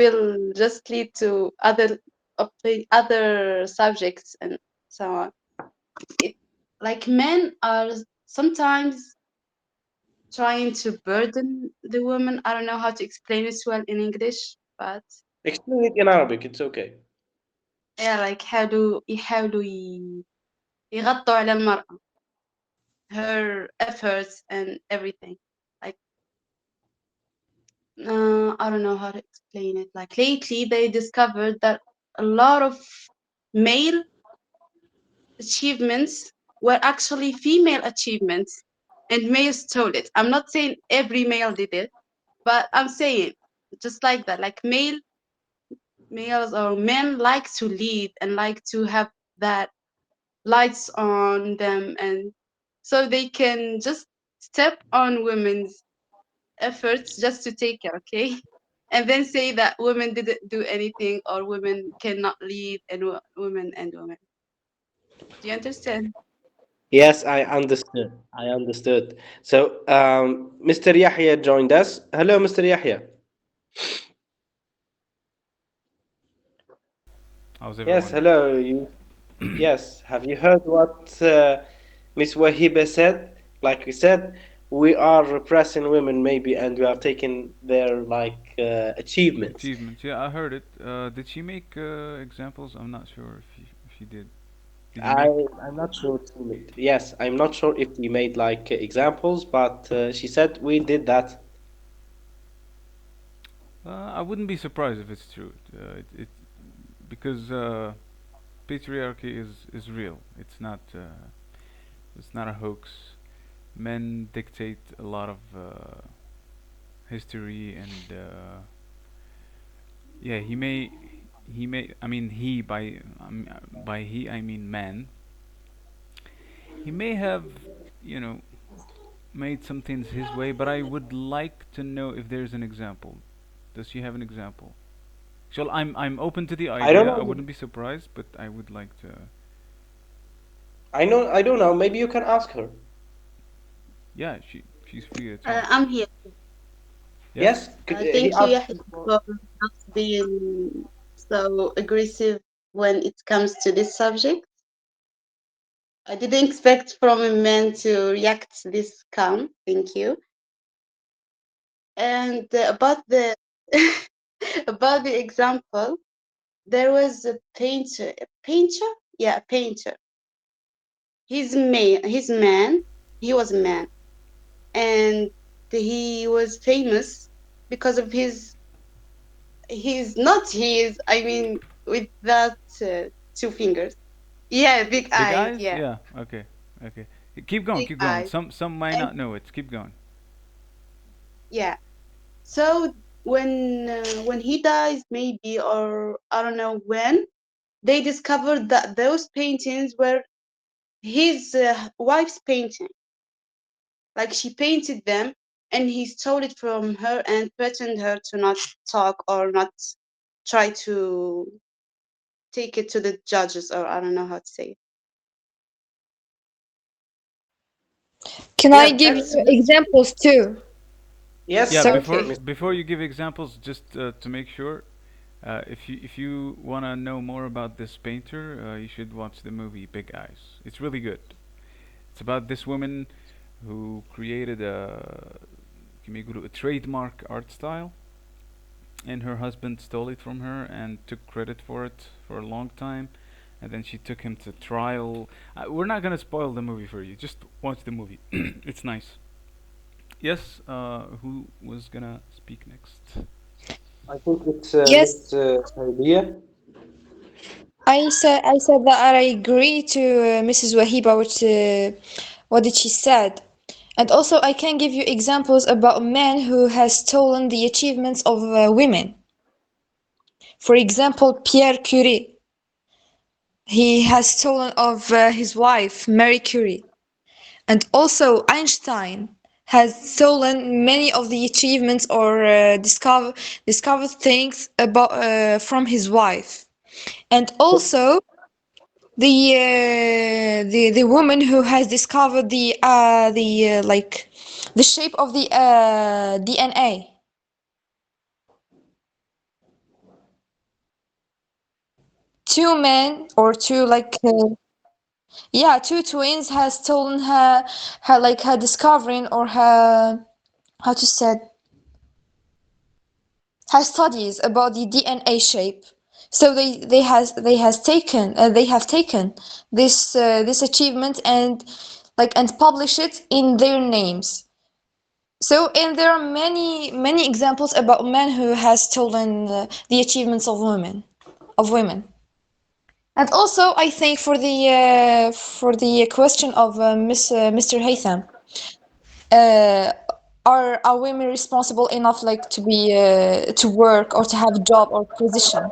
will just lead to other subjects and so on. It like men are sometimes trying to burden the woman. I don't know how to explain it well in English, but Explain it in Arabic. It's okay. yeah, like يحاولوا يغطوا على المرأة, her efforts and everything. Like I don't know how to explain it. Like lately, they discovered that a lot of male achievements were actually female achievements, and males stole it. I'm not saying every male did it, but I'm saying just like that. Like males or men like to lead and like to have that lights on them, and so they can just step on women's efforts just to take it, okay? And then say that women didn't do anything or women cannot lead and women and women. Do you understand? Yes, I understood. I understood. So, Mr. Yahya joined us. Hello, Mr. Yahya. How's Yes, everyone? hello. Yes, have you heard what Miss Wahiba said? Like we said, we are repressing women maybe, and we are taking their achievements. Achievements. Yeah, I heard it. Did she make examples? I'm not sure if she did. Did you I make? I'm not sure if we made. Yes, I'm not sure if we made examples, but she said we did that. I wouldn't be surprised if it's true. It because patriarchy is real. It's not a hoax. Men dictate a lot of history, and yeah, he may. I mean, by he I mean man. He may have, you know, made some things his way, but I would like to know if there's an example. Does she have an example? So I'm open to the I don't idea. I know. wouldn't be surprised, but I would like to. I don't know. Maybe you can ask her. Yeah, she's free to talk. I'm here. Yeah. Yes, he Thank you, asked Yahya, before. for not being so aggressive when it comes to this subject. I didn't expect from a man to react this calm. Thank you. And about the about the example, there was a painter. A painter? Yeah, a painter. He's man. He was a man, and he was famous because of his not his. I mean, with that two fingers. Yeah, big Big eyes. eyes? Yeah, Yeah. Okay. Okay. Keep going. big Keep going. eyes. Some might And not know it. Keep going. yeah, so when he dies, maybe, or I don't know when, they discovered that those paintings were his wife's painting. Like she painted them, and he stole it from her and threatened her to not talk or not try to take it to the judges, or I don't know how to say it. Can I Yeah, give that's you examples too? Yeah. yes, Okay. Before you give examples, just to make sure, if you wanna know more about this painter, you should watch the movie Big Eyes. It's really good. It's about this woman who created a trademark art style, and her husband stole it from her and took credit for it for a long time, and then she took him to trial. We're not gonna spoil the movie for you. Just watch the movie. It's nice. Yes. Who was gonna speak next? I think it's Yes, Miss Sarabia. I said that I agree to Mrs. Wahiba, which what did she said, and also I can give you examples about men who has stolen the achievements of women. For example, Pierre Curie. He has stolen of his wife Marie Curie, and also Einstein has stolen many of the achievements or discovered things about from his wife, and also the woman who has discovered the the shape of the DNA. two men or two like yeah, two twins has stolen her like her discovering or her how to say her studies about the DNA shape. So they have taken this achievement and like and publish it in their names. So and there are many examples about men who has stolen the achievements of women. And also, I think for the question of Mr. Haytham, uh, are women responsible enough like to be to work or to have a job or position?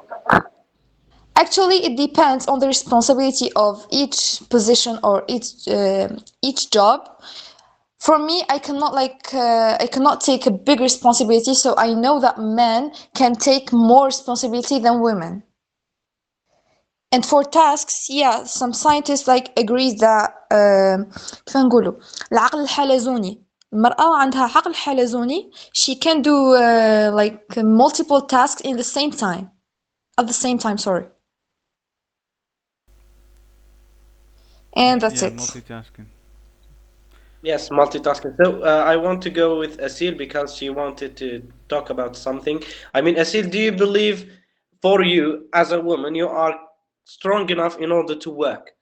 Actually, it depends on the responsibility of each position or each job. For me, I cannot take a big responsibility, so I know that men can take more responsibility than women. And for tasks, yeah, some scientists like agree that كيف نقوله العقل الحلزوني المرأة عندها عقل حلزوني she can do like multiple tasks in the same time at the same time, sorry. And that's Yeah, it. multitasking. Yes, multitasking. So I want to go with Asil because she wanted to talk about something. I mean, Asil, do you believe for you as a woman you are strong enough in order to work?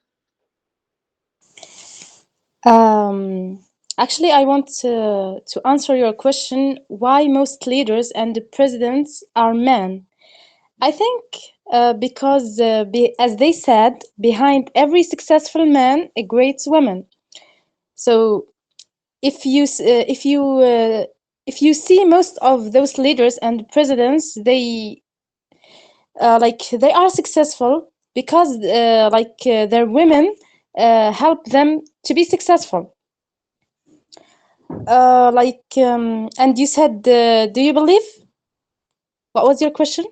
Um, Actually, I want to answer your question why most leaders and the presidents are men. I think because, as they said, behind every successful man, a great woman. So if you s- if you see most of those leaders and presidents, they are successful because their women help them to be successful. And you said, do you believe? What was your question?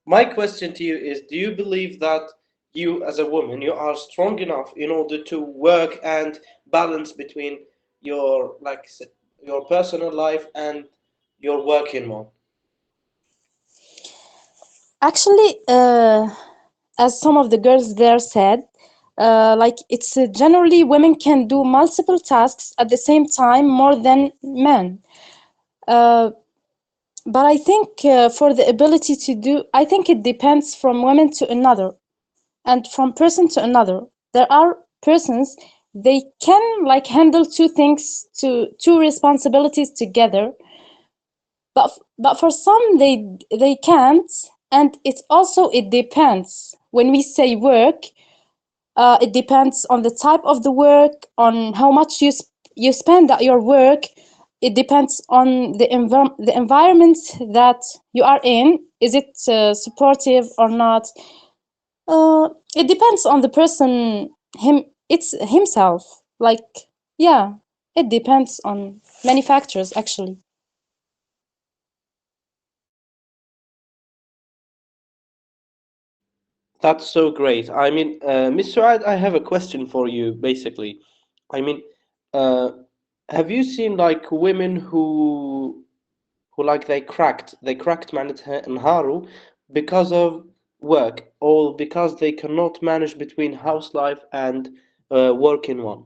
My question to you is, do you believe that you as a woman you are strong enough in order to work and balance between your your personal life and your working one? Actually, as some of the girls there said, it's generally women can do multiple tasks at the same time more than men. Uh, but I think for the ability to do, I think it depends from woman to another and from person to another. There are persons they can like handle two things, two responsibilities together, but for some they can't. And it depends. When we say work, it depends on the type of the work, on how much you spend at your work. It depends on the environment that you are in. Is it supportive or not? It depends on the person, it's himself. Yeah, it depends on many factors actually. That's so great. I mean, Miss Suad, I have a question for you, basically. I mean, uh, have you seen like women who like they cracked معناتها انهاروا because of work or because they cannot manage between house life and working one?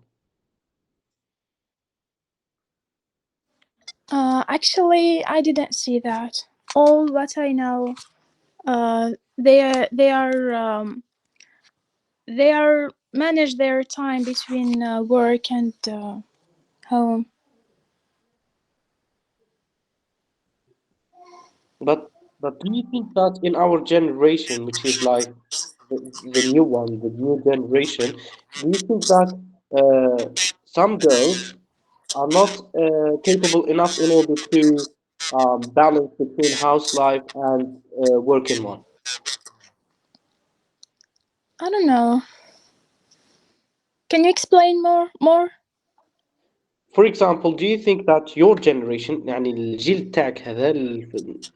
Actually, I didn't see that. All what I know, they are manage their time between work and home. But do you think that in our generation, which is like the new one, the new generation, do you think that some girls are not capable enough in order to balance between house life and working one? I don't know. Can you explain more? For example, do you think that your generation يعني الجيل تاعك هذا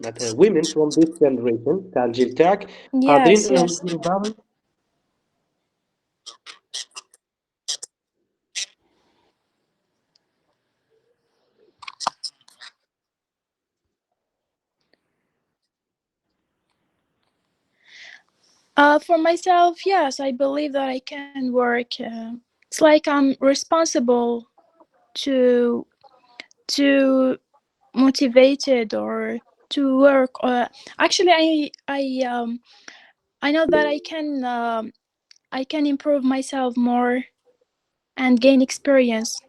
معناتها women from this generation تاع الجيل تاعك قادرين Yes, انهم yes. يديروا بالانس؟ For myself, yes, I believe that I can work. It's like I'm responsible to to motivated or to work. Actually, I know that I can improve myself more and gain experience.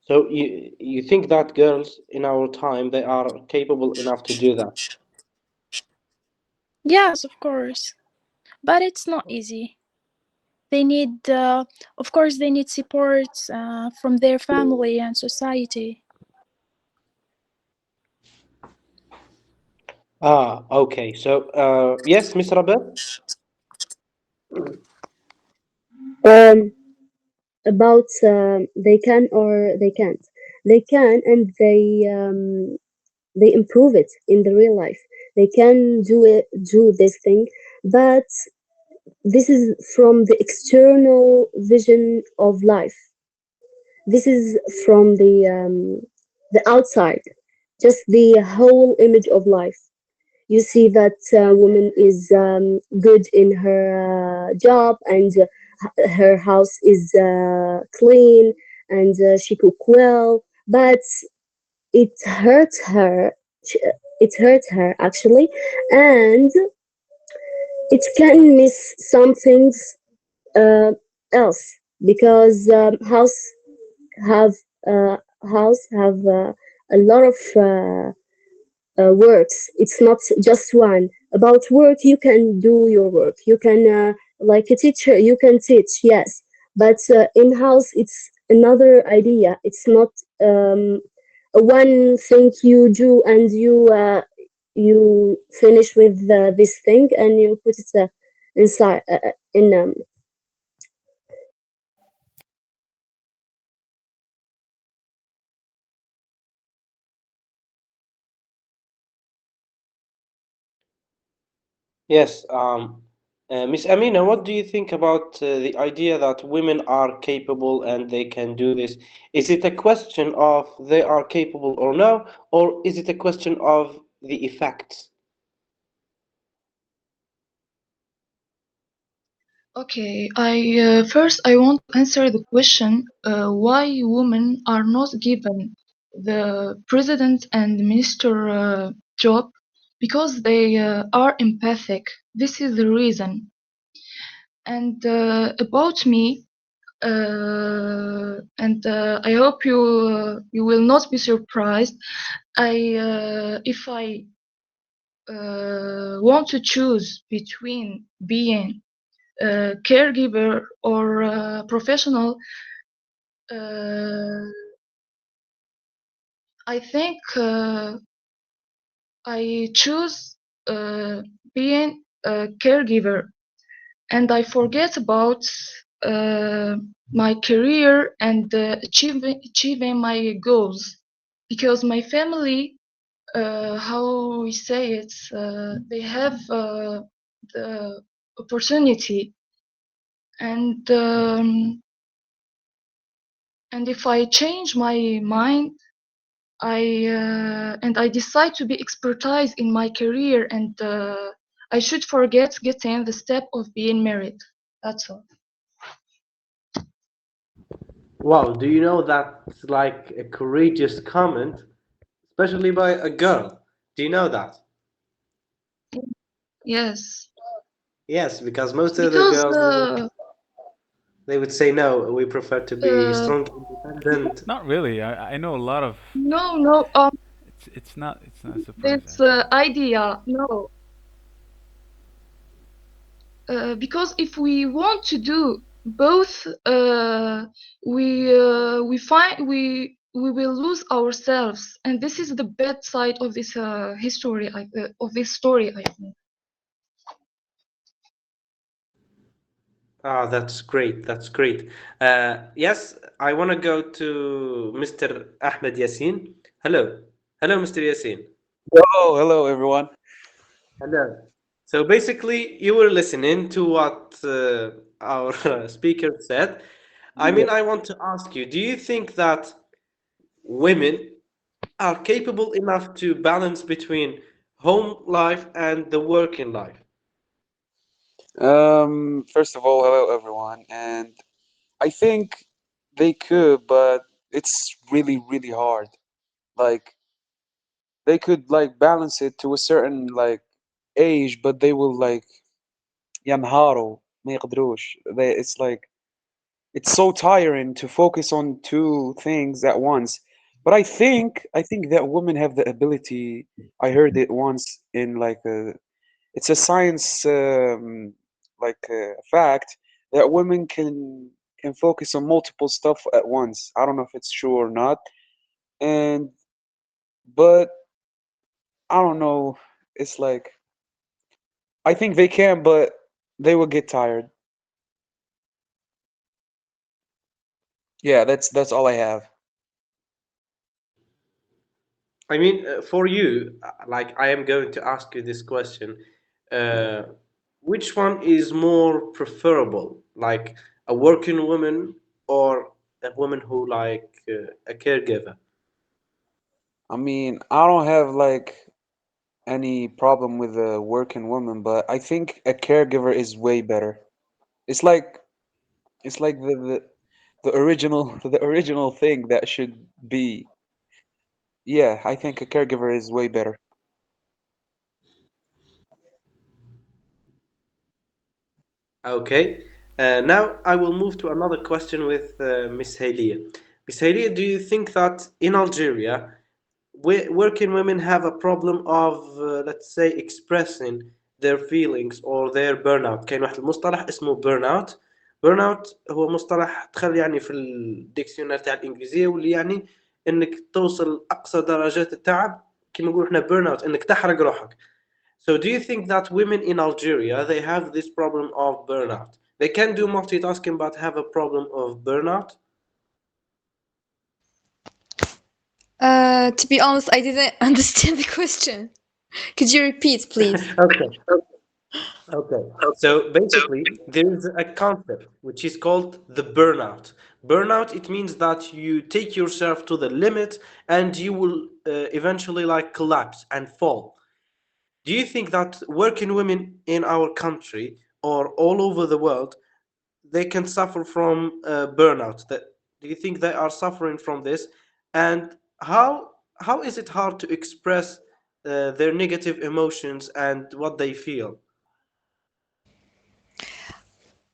So you think that girls in our time they are capable enough to do that? Yes, of course, but it's not easy. They need, of course, they need support from their family and society. Ah, okay. So yes, Mr. Abel? Um, about they can or they can't. They can, and they improve it in the real life. They can do this thing, but this is from the external vision of life. This is from the outside, just the whole image of life. You see that woman is good in her job, and her house is clean, and she cook well, but it hurts her. It hurts her actually, and it can miss some things uh, else, because have house have a lot of works. It's not just one. About work, you can do your work. You can, like a teacher, you can teach, yes. But in house, it's another idea. It's not one thing you do, and you finish with this thing, and you put it inside in Yes. Miss Amina, what do you think about the idea that women are capable and they can do this? Is it a question of they are capable or no, or is it a question of the effects? Okay, I want to answer the question why women are not given the president and minister job, because they are empathic. This is the reason. And about me, and I hope you will not be surprised. If I want to choose between being a caregiver or a professional, uh, I think I choose being a caregiver, and I forget about uh, my career and achieving my goals, because my family, how we say it, they have the opportunity, and and if I change my mind, I decide to be expertise in my career, and I should forget getting the step of being married. That's all. Wow, do you know that's like a courageous comment, especially by a girl? Do you know that? Yes, Yes, because most of the because girls they would say no, we prefer to be uh, strong, independent. Not really. I know a lot of. no, It's not a surprise this actually. idea, no, because if we want to do both, we find we will lose ourselves, and this is the bad side of this history, of this story, I think. Ah, that's great. That's great. Yes, I want to go to Mr. Ahmed Yassin. Hello. Hello, Mr. Yassin. Oh, hello everyone. Hello. So basically, you were listening to what our speaker said. I Yeah. mean, I want to ask you, do you think that women are capable enough to balance between home life and the working life? First of all, hello everyone, and I think they could, but it's really, really hard. Like they could like balance it to a certain like age, but they will like ينهاروا ما يقدروش. It's like it's so tiring to focus on two things at once. But I think that women have the ability. I heard it once in like a it's a science like fact that women can focus on multiple stuff at once. I don't know if it's true or not. And but I don't know. It's like I think they can, but they will get tired. Yeah, that's all I have. I mean, for you, like I am going to ask you this question, uh, which one is more preferable, like a working woman or a woman who like a caregiver? I mean, I don't have like any problem with a working woman, but I think a caregiver is way better. It's like it's like the original the original thing that should be. Yeah, I think a caregiver is way better. Okay. Now I will move to another question with Miss Halia. Miss Halia, do you think that in Algeria, working women have a problem of, let's say, expressing their feelings or their burnout؟ كاين واحد المصطلح اسمه burnout. burnout هو مصطلح دخل يعني في الديكسيونير تاع الإنجليزية، واللي يعني إنك توصل أقصى درجات التعب، كما نقول إحنا burnout، إنك تحرق روحك. So do you think that women in Algeria they have this problem of burnout? They can do multitasking but have a problem of burnout? To be honest, I didn't understand the question. Could you repeat, please? Okay. Okay. So basically, there is a concept which is called the burnout. Burnout, it means that you take yourself to the limit and you will eventually like collapse and fall. Do you think that working women in our country or all over the world they can suffer from burnout? That do you think they are suffering from this? And how is it hard to express their negative emotions and what they feel?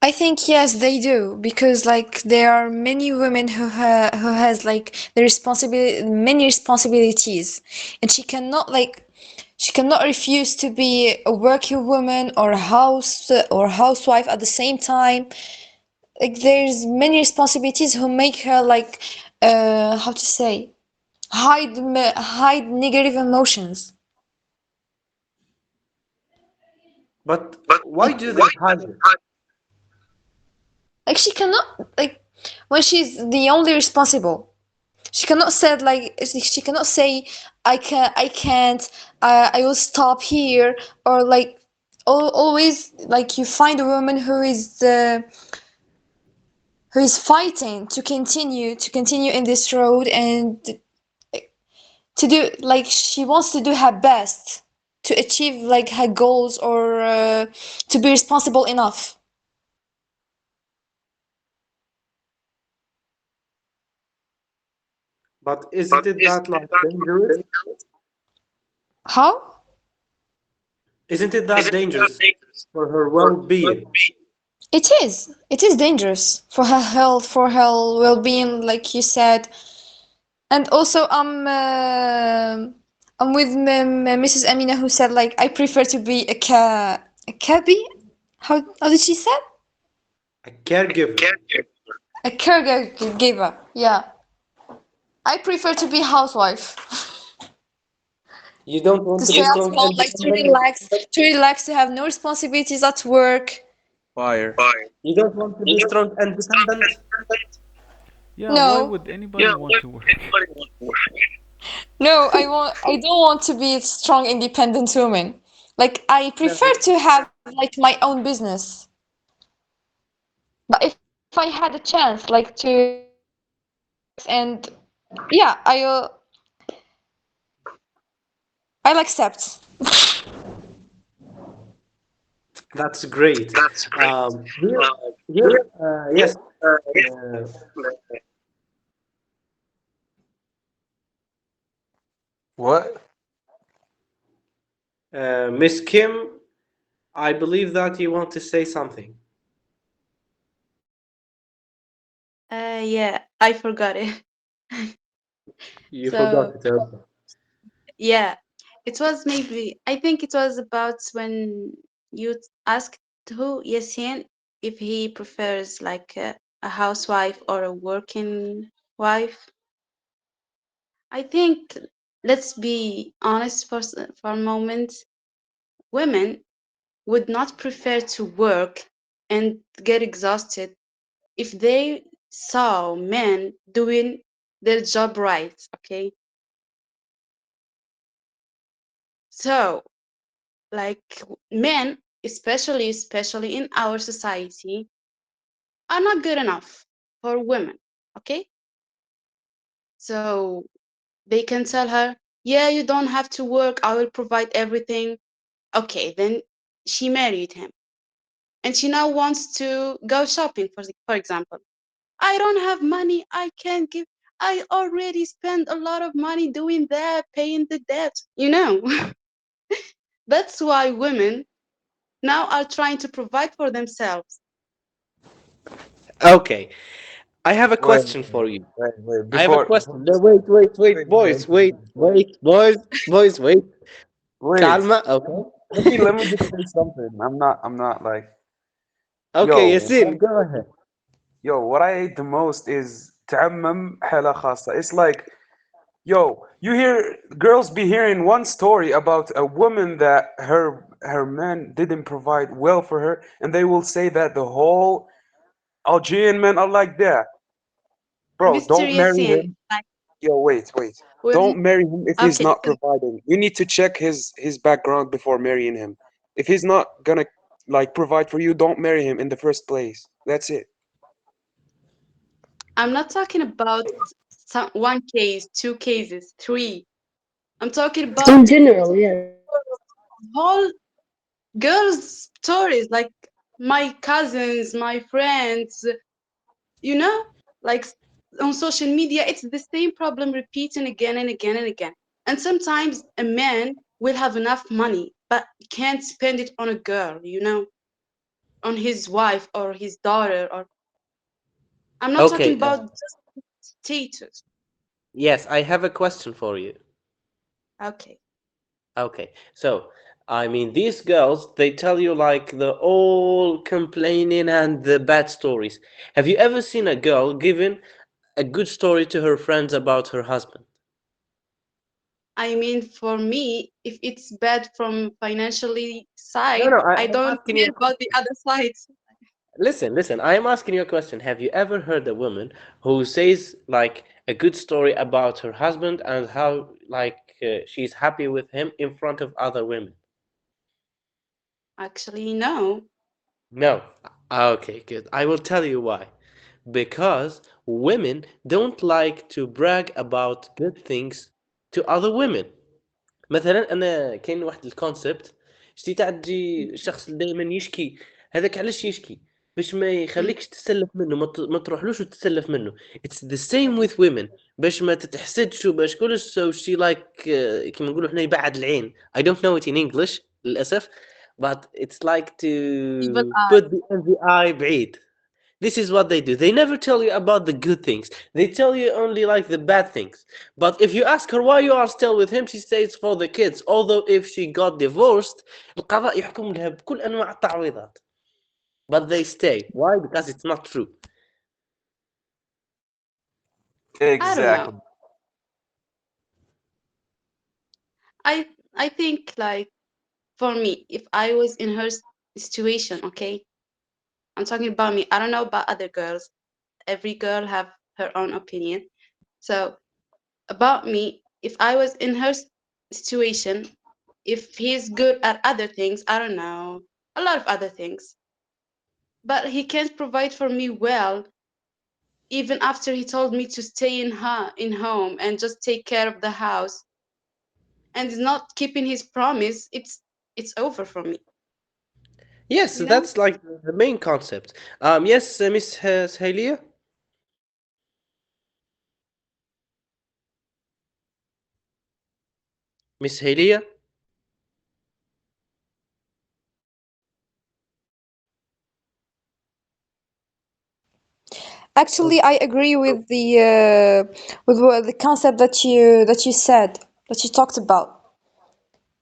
I think yes, they do because like there are many women who has like the responsibility many responsibilities, and she cannot refuse to be a working woman or a house or housewife at the same time. Like there's many responsibilities who make her like how to say hide negative emotions. But why Like do they hide it? she cannot like when she's the only responsible. She cannot say like she cannot say I can't I will stop here or like always like you find a woman who is fighting to continue in this road and to do like she wants to do her best to achieve like her goals or to be responsible enough. But isn't it that like dangerous? How? Isn't it that dangerous for her well-being? It is dangerous for her health, for her well-being, like you said. And also, I'm with Mrs. Amina who said like I prefer to be a cabbie. How did she say? A caregiver. A caregiver. Yeah, I prefer to be housewife. You don't want To to stay be at strong home, and like independent. to relax, to have no responsibilities at work. Fire. You don't want to be strong and dependent. Yeah, why No, would anybody want to work? no, I don't want to be a strong, independent woman. Like I prefer No. to have like my own business. But if I had a chance, like to relax and yeah, I'll accept. That's great. Here, yes, uh, What? Miss Kim, I believe that you want to say something. Yeah, I forgot it. You So forgot to tell. yeah, it was maybe, I think it was about when you asked who Yasin if he prefers like a housewife or a working wife. I think, let's be honest for a moment, women would not prefer to work and get exhausted if they saw men doing their job right, okay? So, like men, especially in our society, are not good enough for women, okay? So, they can tell her, yeah, you don't have to work, I will provide everything. Okay, then she married him and she now wants to go shopping, for example. I don't have money, I can't give, I already spent a lot of money doing that, paying the debt, you know. That's why women now are trying to provide for themselves. Okay, I have a Wait, question for you. wait. I have a Before question. No, just wait, wait, wait, boys, wait. wait. Calma, okay? Let me just say something. I'm not like Okay, yo. Yasin, go ahead. What I hate the most is تعمم حالة خاصة. It's like, yo, you hear girls be hearing one story about a woman that her man didn't provide well for her, and they will say that the whole Algerian men are like that. Bro, Mr. don't marry Yasin, him. like, Yo, wait. when, Don't marry him if he's okay, not providing. You need to check his background before marrying him. If he's not gonna like provide for you, don't marry him in the first place. That's it. I'm not talking about one case, two cases, three. I'm talking about In general, yes. whole girls' stories, like my cousins, my friends, you know, like on social media, it's the same problem repeating again and again and again. And sometimes a man will have enough money, but can't spend it on a girl, you know, on his wife or his daughter. Or I'm not talking Okay, about just status. yes, I have a question for you. Okay. Okay, so I mean, these girls, they tell you like the all complaining and the bad stories. Have you ever seen a girl giving a good story to her friends about her husband? I mean, for me, if it's bad from financially No, side, no, I I'm don't asking you care a about the question. other sides. Listen, I am asking you a question. Have you ever heard a woman who says like a good story about her husband and how like she's happy with him in front of other women? Actually, no. No. Okay, good. I will tell you why. Because women don't like to brag about good things to other women. مثلا انا كاين واحد الكونسبت شتي تاع تجي الشخص اللي دائما يشكي هذاك علاش يشكي باش ما Mm. يخليكش تسلف منه ما تروحلوش وتتسلف منه it's the same with women باش ما تتحسدش وباش كلش so she like كيما نقولوا احنا يبعد العين I don't know it in English للأسف but it's like Evil to eye. put the envy eye بعيد. This is what they do. They never tell you about the good things. They tell you only like the bad things. But if you ask her why you are still with him, she says for the kids. Although if she got divorced, القضاء يحكم لها بكل أنواع التعويضات. But they stay. Why? Because it's not true. I don't know. Exactly. I I think like for me, if I was in her situation, okay, I'm talking about me. I don't know about other girls. Every girl have her own opinion. So about me, if I was in her situation, if he's good at other things, I don't know, a lot of other things, but he can't provide for me well, even after he told me to stay in home and just take care of the house. and is not keeping his promise, it's over for me. Yes, You know? that's like the main concept. Yes, Miss Halia? Miss Halia? Actually, I agree with the concept that you said, that you talked about.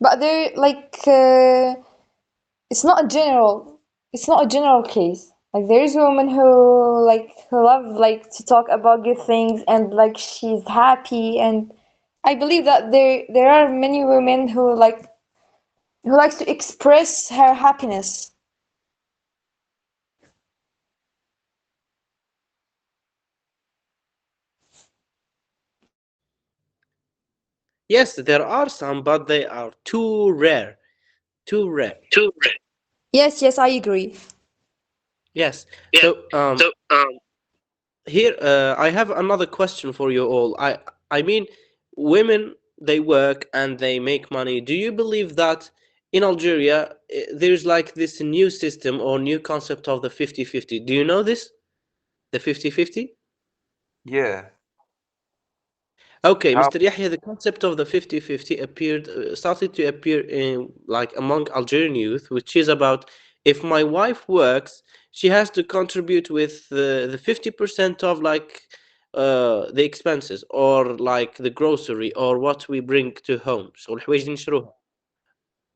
But there, like, it's not a general, it's not a general case. Like, there is women who love like to talk about good things, and like she's happy, and I believe that there are many women who likes to express her happiness. Yes, there are some, but they are too rare. Too rare. Yes, yes, I agree. Yes. So, here I have another question for you all. I mean, women, they work and they make money. Do you believe that in Algeria there's like this new system or new concept of the 50-50? Do you know this? The 50-50? Yeah. Okay, How? Mr. Yahya, the concept of the 50-50 appeared started to appear in like among Algerian youth, which is about if my wife works, she has to contribute with the 50% of like the expenses or like the grocery or what we bring to home. So الحوايج اللي نشروها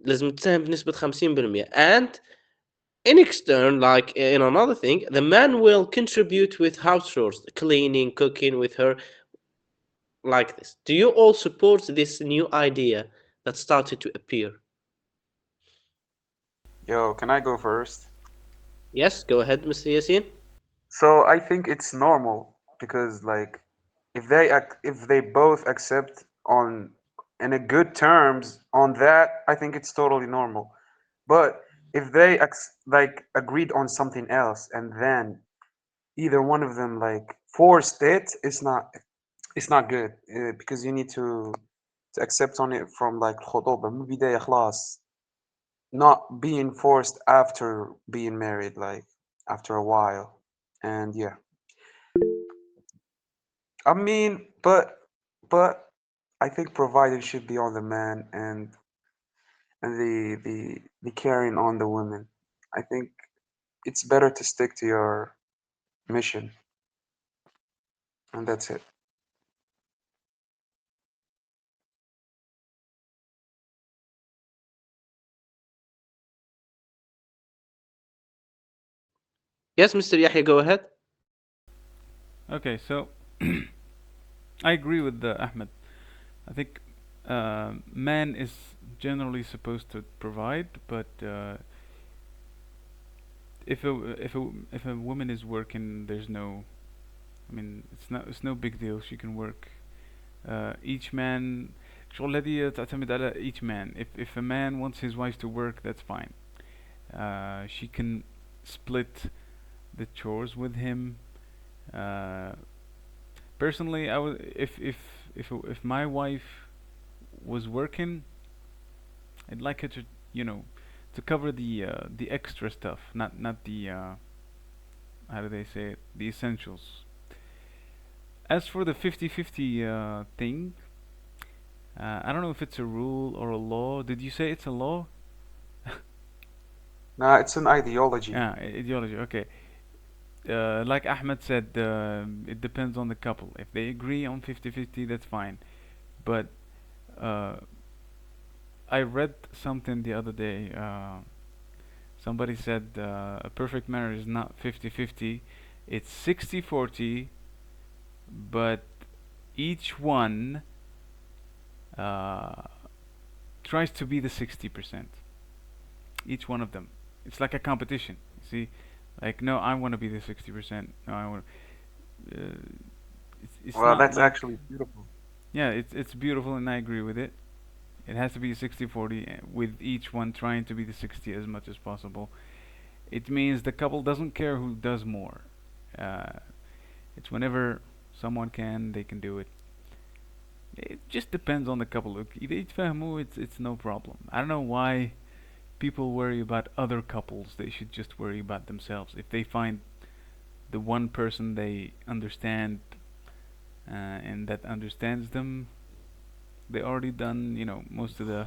لازم تساهم بنسبة 50%. And in extern, like in another thing, the man will contribute with house chores, cleaning, cooking with her, like this. Do you all support this new idea that started to appear? Yo, can I go first? Yes, go ahead, Mr. Yasin. So I think it's normal because like if they both accept on in a good terms on that, I think it's totally normal. But if they like agreed on something else and then either one of them like forced it, it's not good because you need to accept on it from like الخطوبة من البداية خلاص, not being forced after being married, like after a while. And yeah, I mean, but I think providing should be on the man and the carrying on the women. I think it's better to stick to your mission, and that's it. Yes, Mr. Yahya, go ahead. Okay, so I agree with Ahmed. I think man is generally supposed to provide, but if a woman is working, there's no. I mean, it's no big deal. She can work. Each man. شغل هذه تعتمد على each man. If a man wants his wife to work, that's fine. She can split the chores with him. Uh, Personally, I would if my wife was working, I'd like her to to cover the extra stuff, not the how do they say it, the essentials. As for the 50-50 thing, I don't know if it's a rule or a law. Did you say it's a law? Nah, it's an ideology. Yeah, ideology. Okay. Like Ahmed said, it depends on the couple. If they agree on 50-50, that's fine. But uh, I read something the other day. Somebody said a perfect marriage is not 50-50, it's 60-40, but each one uh, tries to be the 60%. Each one of them. It's like a competition. You see, like no, I want to be the 60%. No, I want. Uh, it's Well, not that's like actually beautiful. yeah, it's beautiful and I agree with it. It has to be 60-40 with each one trying to be the 60 as much as possible. It means the couple doesn't care who does more. Uh, it's whenever someone can, they can do it. It just depends on the couple. إذا يتفاهموا, it's no problem. I don't know why people worry about other couples. They should just worry about themselves. If they find the one person they understand and that understands them, they already done, most of the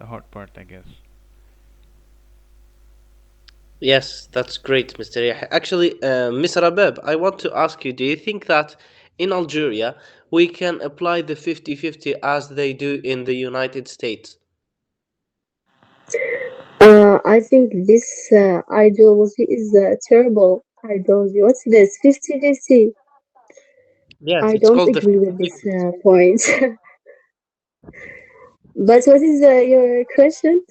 hard part, I guess. Yes, that's great, Mr. Yahya. Actually, Mr. Abeb, I want to ask you, do you think that in Algeria we can apply the 50-50 as they do in the United States? I think this ideology is terrible ideology. What's this? 50-50. Yes, I it's don't called the agree with this 50-50. point. But what is your question?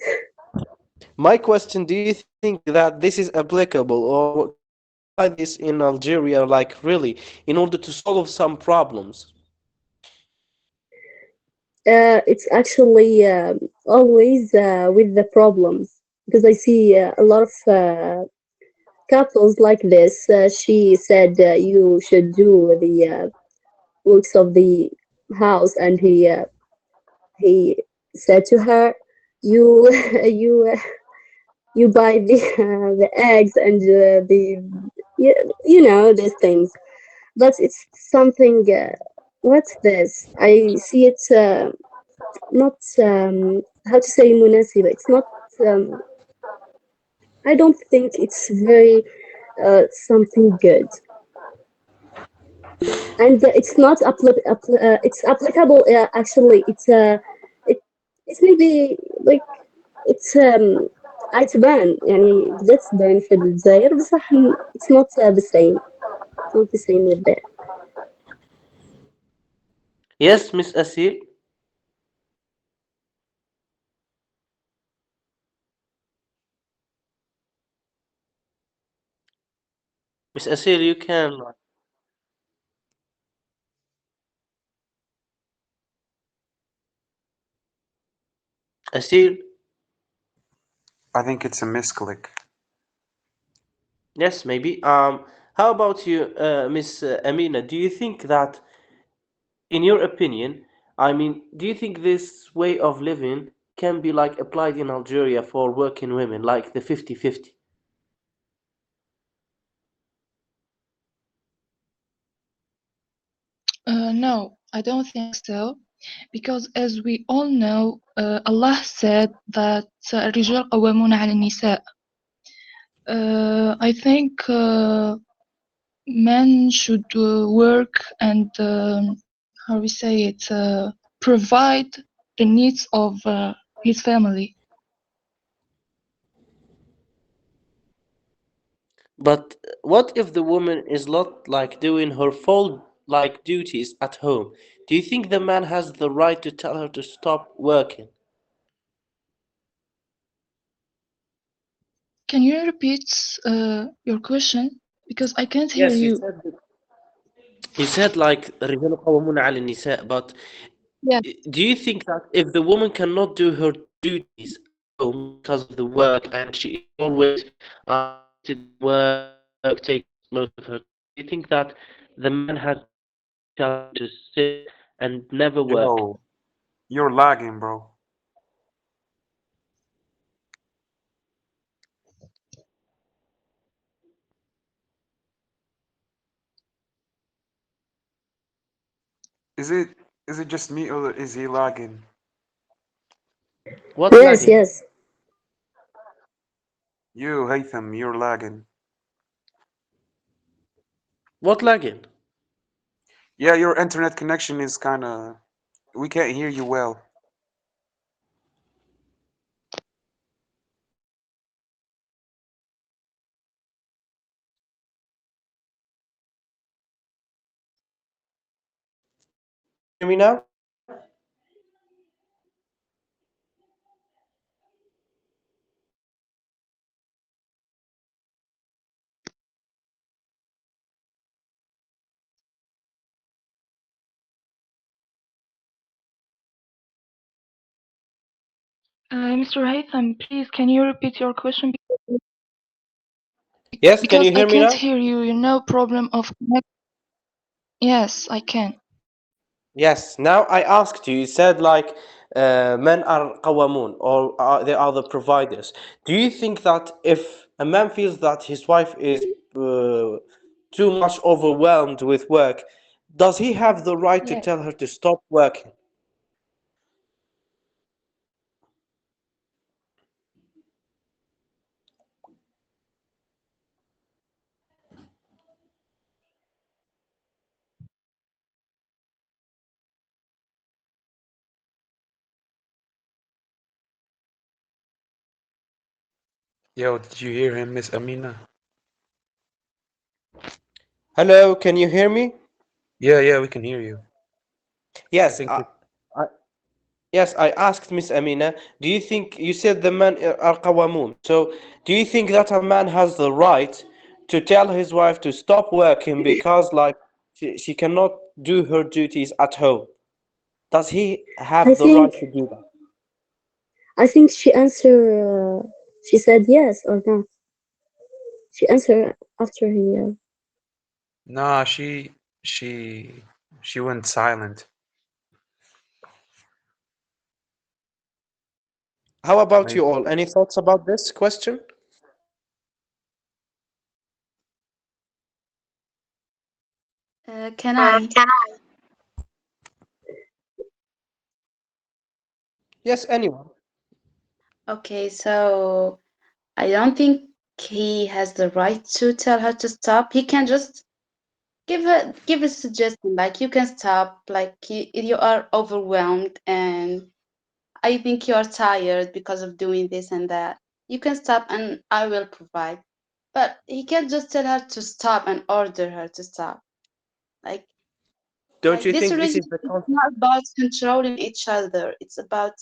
My question, do you think that this is applicable or can we apply this in Algeria like really in order to solve some problems? It's actually always with the problems because I see a lot of couples like this. She said you should do the works of the house, and he said to her, "You you you buy the the eggs and you, you know these things." But it's something. What's this? I see it not how to say مناسبة. It's not. Um, I don't think it's very something good, and it's applicable. Actually, it it's maybe like it's عتبان يعني بدأت تبان في الجزائر بصح it's not the same. It's not the same with that. Yes, Miss Asil. Miss Asil, you can. Asil. I think it's a misclick. Yes, maybe. How about you, Miss Amina? Do you think that, in your opinion, I mean, do you think this way of living can be like applied in Algeria for working women, like the 50-50? No, I don't think so. Because as we all know, Allah said that الرجال قوامون على النساء. I think men should work and how we say it, provide the needs of his family. But what if the woman is not like doing her full like duties at home? Do you think the man has the right to tell her to stop working? Can you repeat your question? Because I can't hear Yes, you. you said like الرجال قوامون على النساء, but Yeah. do you think that if the woman cannot do her duties at home because of the work and she is always seated in work takes most of her time, do you think that the man has the right to tell her to sit and never work? Yo, you're lagging, bro. Is it is it just me or is he lagging? What Yes, lagging? yes. You, Haytham, you're lagging. What lagging? Yeah, your internet connection is kinda. We can't hear you well. Can you hear me now? Mr. Haytham, please, can you repeat your question? Yes, can Because you I hear me can't now? hear you. You know, problem of connect. Yes, I can. Yes, now I asked you, you said like men are qawamun or they are the providers. Do you think that if a man feels that his wife is too much overwhelmed with work, does he have the right to Yeah. tell her to stop working? Yo, did you hear him, Miss Amina? Hello, can you hear me? Yeah, yeah, we can hear you. I Yes, think we. I yes, I asked Miss Amina, do you think you said the men are qawamun? So, do you think that a man has the right to tell his wife to stop working because like she cannot do her duties at home? Does he I have the think right to do that? I think she answered. She said yes or no. She answered after he. Nah, she she went silent. How about Maybe. you all? Any thoughts about this question? Can I? Yes, anyone. Okay, so I don't think he has the right to tell her to stop. He can just give a suggestion like you can stop, like you are overwhelmed and I think you are tired because of doing this and that. You can stop and I will provide. But he can't just tell her to stop and order her to stop. Like Don't you this think this is relationship the is concept? not about controlling each other. It's about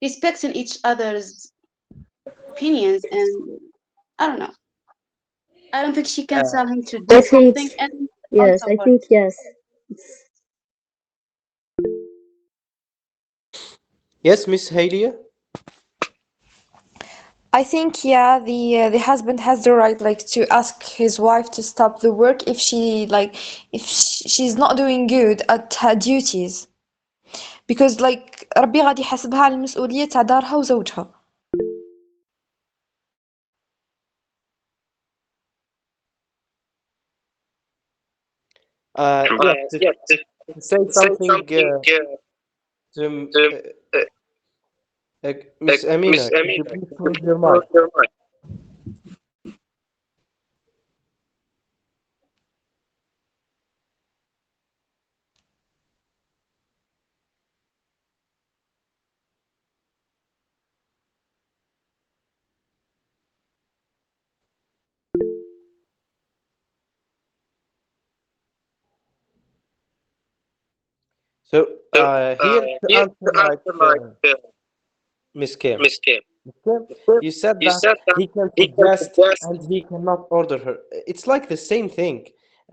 respecting each other's opinions and I don't know. I don't think she can tell him to do I think something and yes. also I work. think yes. Yes, Miss Halia? I think yeah, the husband has the right like to ask his wife to stop the work if she like if she's not doing good at her duties because like ربي غادي يحاسبها على المسؤولية تاع دارها وزوجها. Yes, to say something to Miss Amina, could you please close your mic? So, here to answer like Miss Kim. Okay. You said that he can suggest and he cannot order her. It's like the same thing.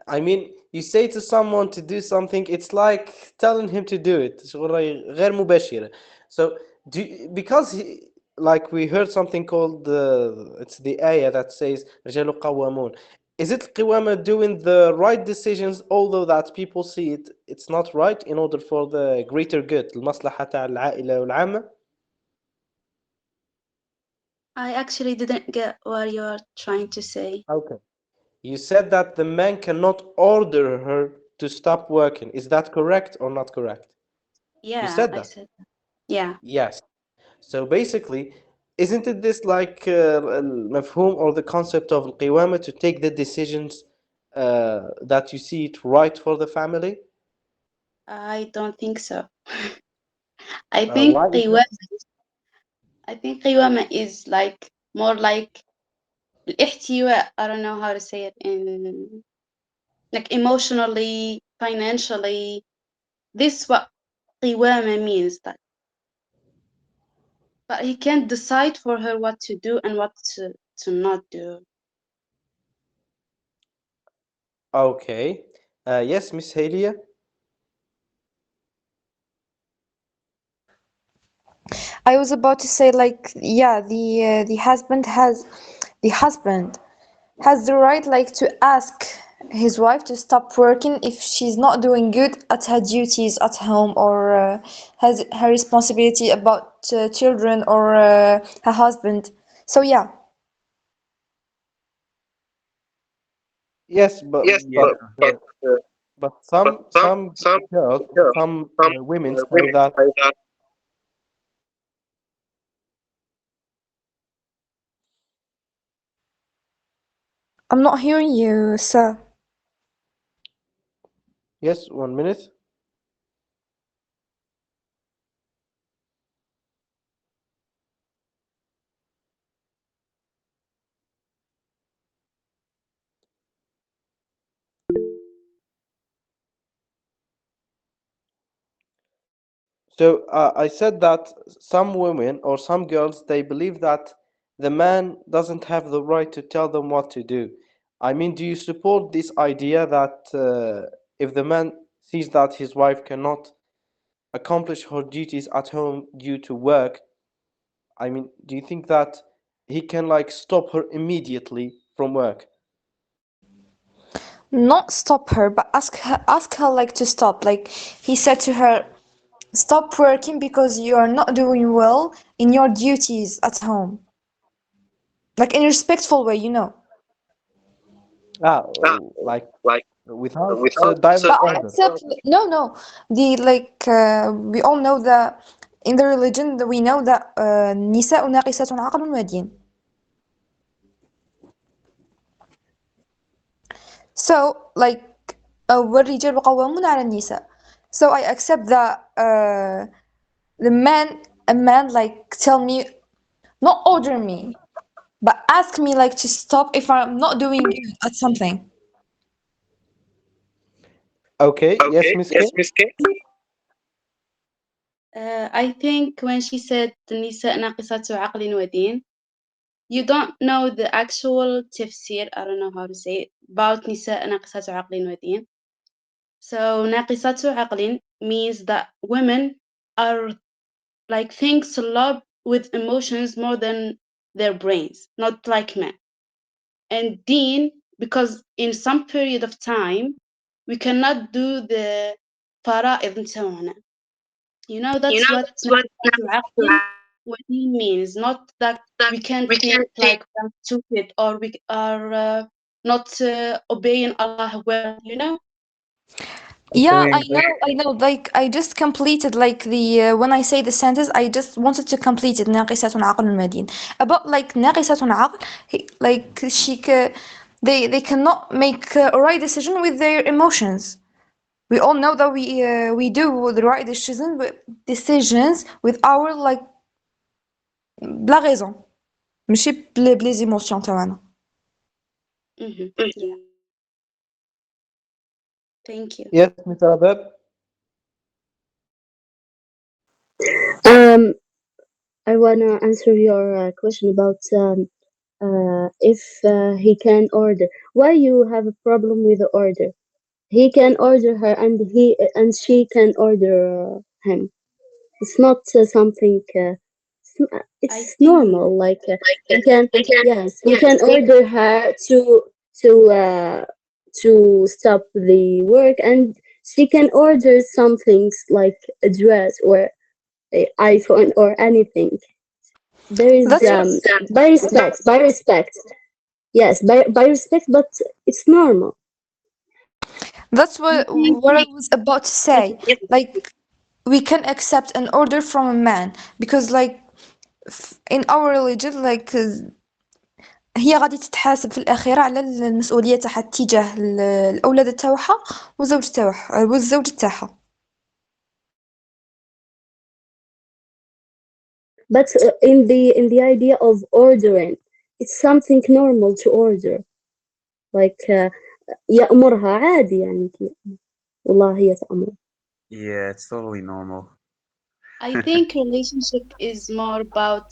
I mean, you say to someone to do something, it's like telling him to do it. شغل غير مباشرة. So, because like we heard something called it's the ayah that says رجال قوامون. Is it قوامة doing the right decisions, although that people see it's not right in order for the greater good, المصلحة تاع العائلة والعامة? I actually didn't get what you're trying to say. Okay. You said that the man cannot order her to stop working. Is that correct or not correct? You Yeah, said I that. said that. Yeah. Yes. So basically, isn't it this like المفهوم or the concept of القوامة to take the decisions that you see it right for the family? I don't think so. I Why think is that? قوامة is like more like الاحتواء. I don't know how to say it in like emotionally, financially. This what قوامة means that. But he can't decide for her what to do and what to not do. Okay. Yes, Miss Halia. I was about to say like yeah, the husband has the right like to ask his wife to stop working if she's not doing good at her duties at home or has her responsibility about children or her husband. So yeah, Yes, Yeah. but some girls, some women say that. I'm not hearing you, sir. Yes, 1 minute. So I said that some women or some girls they believe that the man doesn't have the right to tell them what to do. I mean, do you support this idea that if the man sees that his wife cannot accomplish her duties at home due to work, I mean, do you think that he can like stop her immediately from work? Not stop her, but ask her like to stop. Like he said to her, stop working because you are not doing well in your duties at home. Like in a respectful way, you know. Like without But direct I order. accept no, no. The like we all know that in the religion that we know that نساء ناقصات عقل ودين. So like والرجال قوامون على النساء. So I accept that the man a man like tell me not order me but ask me like to stop if I'm not doing good at something. Okay, yes, Miss K. I think when she said النساء ناقصات عقل ودين, you don't know the actual tafsir, I don't know how to say it, about نساء ناقصات عقل ودين. So ناقصات عقل means that women are like things a lot with emotions more than their brains, not like men. And deen, because in some period of time we cannot do the فرائض نتاعنا. You know, that's what ناقصات عقل ودين means. Not that we can't think like we're stupid or we are not obeying Allah well, you know? I Yeah, think I know. Like I just completed like the when I say the sentence, I just wanted to complete it. ناقصات عقل مدين. About like ناقصات عقل, like they cannot make a right decision with their emotions. We all know that we do the right decisions with our like بلا raison. ماشي بلي émotions تاعنا. Yeah. Thank you. Yes, Miss Abeb. Um, I wanna answer your question about if he can order. Why you have a problem with the order? He can order her, and she can order him. It's not something. I It's think normal. Like he can, yes, he can order her to to stop the work, and she can order some things like a dress or a iPhone or anything. There is That's what by respect. Yes, by respect, but it's normal. that's I think what I was about to say. Like we can accept an order from a man because like in our religion like هي غادي تتحاسب في الأخيرة على المسؤولية تاعها تجاه الأولاد تاعها والزوج تاعها والزوج تاعها. But in the idea of ordering, it's something normal to order. Like يأمرها عادي يعني والله هي تأمر. Yeah, it's totally normal. I think relationship is more about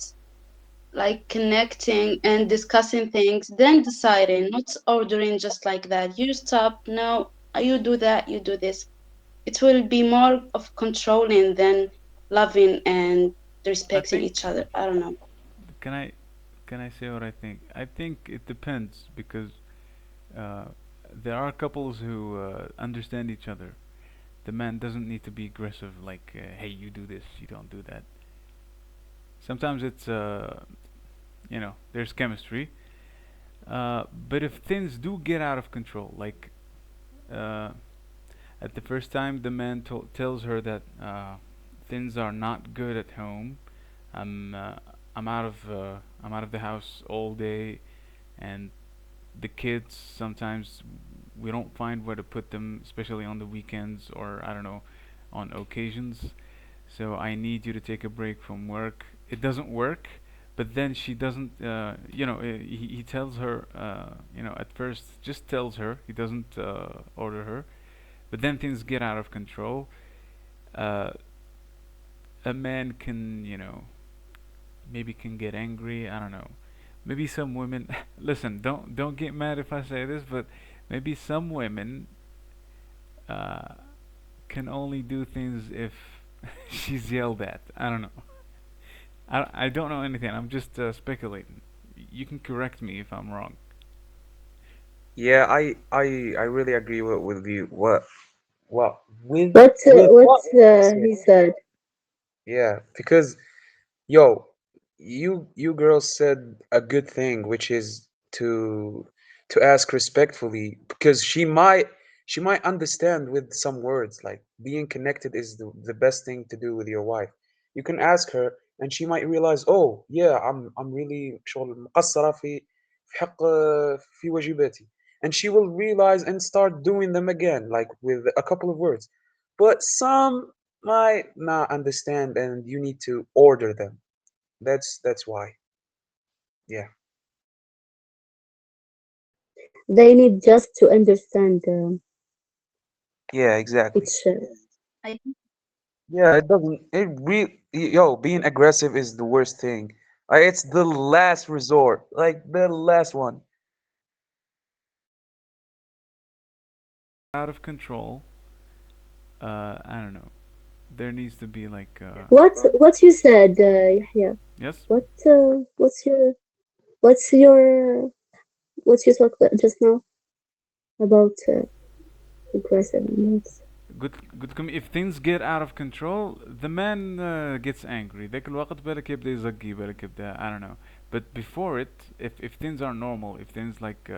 like connecting and discussing things, then deciding, not ordering just like that. You stop, no, you do that, you do this. It will be more of controlling than loving and I respecting think each other. I don't know. can I can I say what I think? I think it depends because uh, there are couples who understand each other. The man doesn't need to be aggressive, like, hey, you do this, you don't do that. Sometimes it's, there's chemistry. But if things do get out of control, like, uh, at the first time the man tells her that things are not good at home, I'm uh, I'm out of the house all day, and the kids sometimes we don't find where to put them, especially on the weekends or I don't know, on occasions. So I need you to take a break from work. It doesn't work, but then she doesn't. He tells her. At first, just tells her. He doesn't order her, but then things get out of control. Uh, a man can, maybe can get angry. I don't know. Maybe some women. Listen, don't get mad if I say this, but maybe some women uh, can only do things if she's yelled at. I don't know. I don't know anything. I'm just speculating. You can correct me if I'm wrong. Yeah, I really agree with you. What with What what you said. he said. Yeah, because yo, you girls said a good thing, which is to ask respectfully, because she might understand with some words, like being connected is the best thing to do with your wife. You can ask her and she might realize, oh yeah, I'm really شغل مقصرة في حق في واجباتي, and she will realize and start doing them again, like with a couple of words. But some might not understand and you need to order them. That's why. Yeah. They need just to understand Yeah, exactly. each. I Yeah, it doesn't it yo, being aggressive is the worst thing. It's the last resort, like the last one. Out of control. I don't know. There needs to be like, What you said, Yahya? yes, What what's your what you talked about just now about aggressiveness? if things get out of control, the man gets angry. ذاك الوقت بالك يبدأ يزقي بالك يبدأ I don't know. But before it, if things are normal, if things like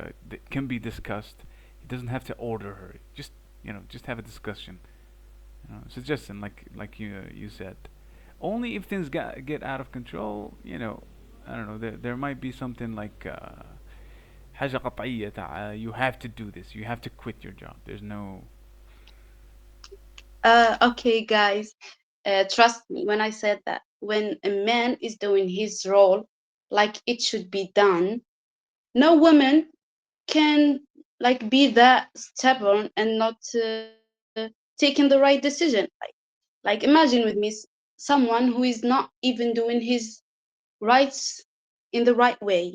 can be discussed, he doesn't have to order her. Just have a discussion. Suggestion like you said. Only if things get out of control, I don't know. There might be something like حاجة قطعية تاع you have to do this. You have to quit your job. There's no. Okay, guys, trust me when I said that. When a man is doing his role like it should be done, no woman can like be that stubborn and not taking the right decision. Like imagine with me someone who is not even doing his rights in the right way,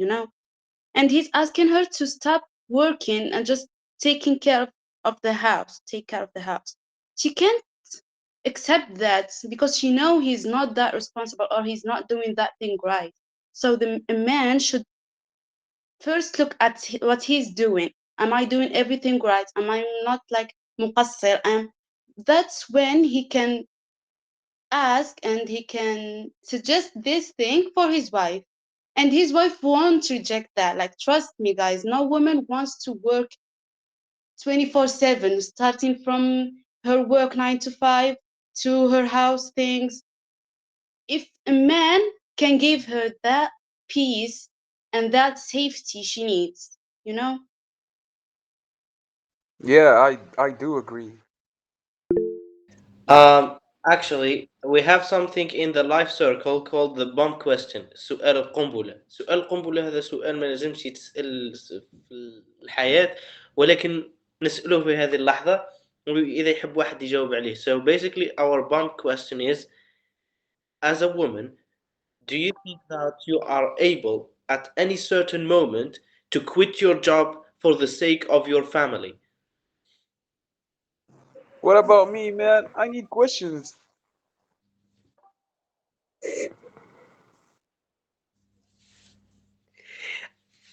and he's asking her to stop working and just taking care of the house, take care of the house. She can't accept that because she know he's not that responsible or he's not doing that thing right. So a man should first look at what he's doing. Am I doing everything right? Am I not like muqassir? That's when he can ask and he can suggest this thing for his wife. And his wife won't reject that. Like, trust me, guys, no woman wants to work 24/7, starting from her work 9 to 5 to her house things. If a man can give her that peace and that safety she needs, you know? Yeah, I do agree. Um, Actually, we have something in the life circle called the bomb question. سؤال القنبلة. سؤال القنبلة هذا سؤال ما لازمش يتسأل في الحياة، ولكن نسأله في هذه اللحظة وإذا يحب واحد يجاوب عليه. So basically our bomb question is, as a woman, do you think that you are able at any certain moment to quit your job for the sake of your family? What about me, man? I need questions.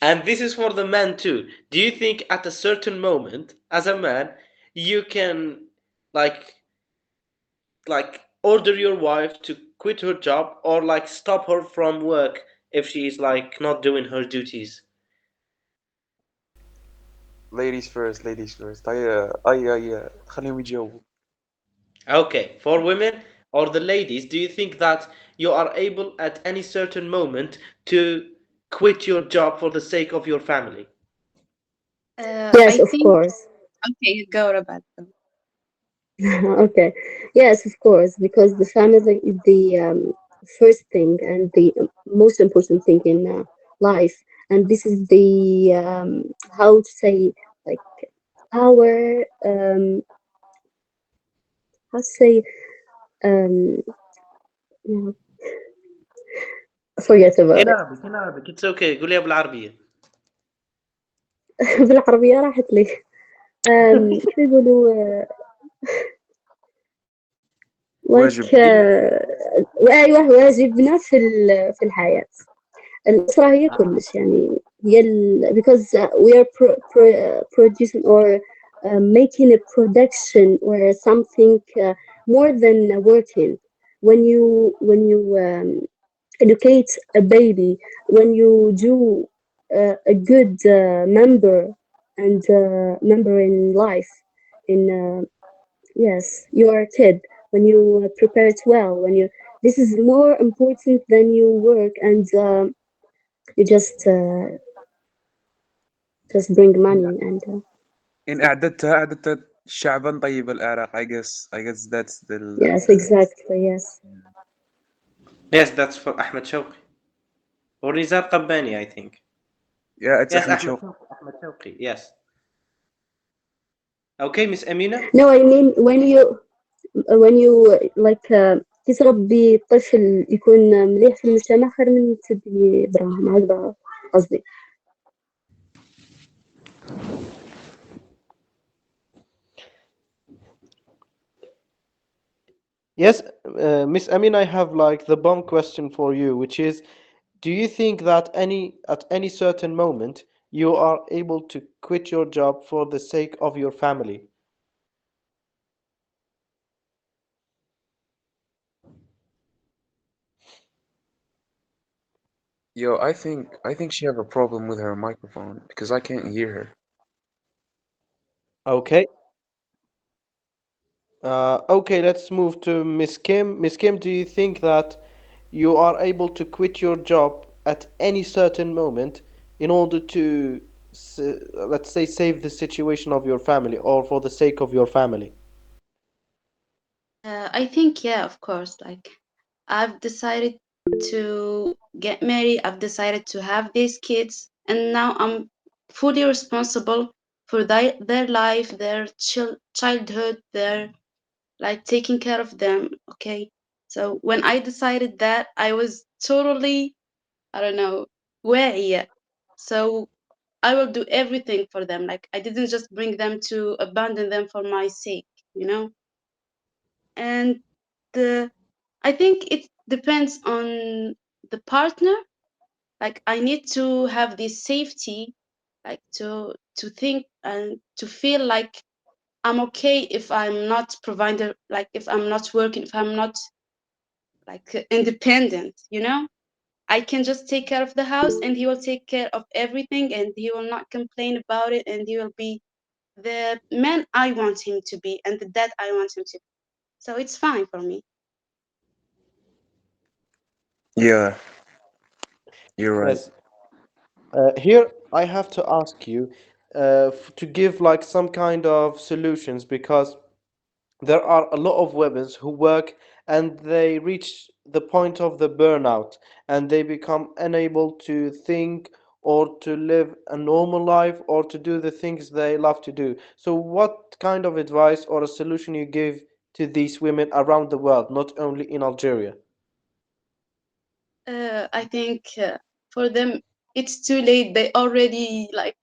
And this is for the man too. Do you think at a certain moment, as a man, you can like order your wife to quit her job or like stop her from work if she's like not doing her duties? Ladies first, ladies first. I خليهم يجاوبوا. Okay, for women or the ladies, do you think that you are able at any certain moment to quit your job for the sake of your family? Yes, I of think course. okay, go Roberto. Okay. Yes, of course, because the family is the first thing and the most important thing in life, and this is the how to say, like, our how to say, um yeah, forget about In it. Arabic, in Arabic, it's okay. قوليها بالعربية. بالعربية راحت لي. كيف يقولوا واجب like الدين. أيوه، واجبنا في الحياة. الأسرة هي كلش يعني، هي because we are producing or making a production or something more than working. When you educate a baby, when you do a good member in life, in yes, you are a kid. When you prepare it well, when you this is more important than your work, and you just bring money and إن أعددتها شعبا طيب الأعراق. I guess that's yes, the exactly, yes. Yes, that's for Ahmed Shawqi. Or Nizar Qabbani, I think. yeah, it's Yes, أحمد Ahmed شوقي. Shawqi. Ahmed Shawqi, yes. Okay, Miss Amina? No, I mean when you like كي تربي طفل يكون مليح في المجتمع خير من تدي دراهم، هكذا قصدي. Yes, Miss Amina, I have like the bomb question for you, which is, do you think that at any certain moment you are able to quit your job for the sake of your family? Yo, I think she have a problem with her microphone because I can't hear her. Okay. Okay, let's move to Miss Kim. Miss Kim, do you think that you are able to quit your job at any certain moment in order to, let's say, save the situation of your family or for the sake of your family? I think yeah, of course. Like I've decided to get married. I've decided to have these kids, and now I'm fully responsible for their life, their childhood, their like taking care of them. Okay, so when I decided that, I was totally, I don't know, wary. So I will do everything for them. Like I didn't just bring them to abandon them for my sake, you know. And the I think it depends on the partner. Like I need to have this safety, like to think and to feel like I'm okay if I'm not provider, like if I'm not working, if I'm not like independent, you know. I can just take care of the house and he will take care of everything and he will not complain about it and he will be the man I want him to be and the dad I want him to be. So it's fine for me. Yeah, you're right. Yes. Here I have to ask you to give like some kind of solutions because there are a lot of women who work and they reach the point of the burnout and they become unable to think or to live a normal life or to do the things they love to do. So, what kind of advice or a solution you give to these women around the world, not only in Algeria? I think for them it's too late. They already like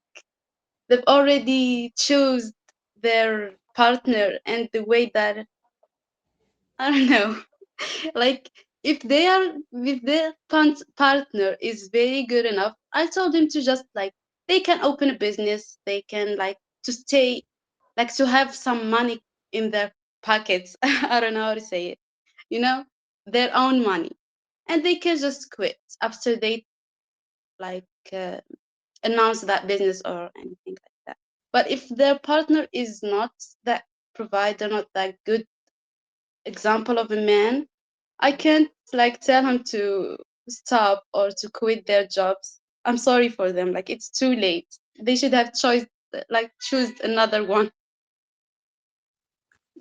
they've already choose their partner and the way that I don't know, like If they are with their partner is very good enough, I told him to just like they can open a business, they can like to stay, like to have some money in their pockets. I don't know how to say it, you know, their own money, and they can just quit after they like announce that business or anything like that. But if their partner is not that provider, not that good example of a man, I can't like tell him to stop or to quit their jobs. I'm sorry for them. Like it's too late. They should have choose another one.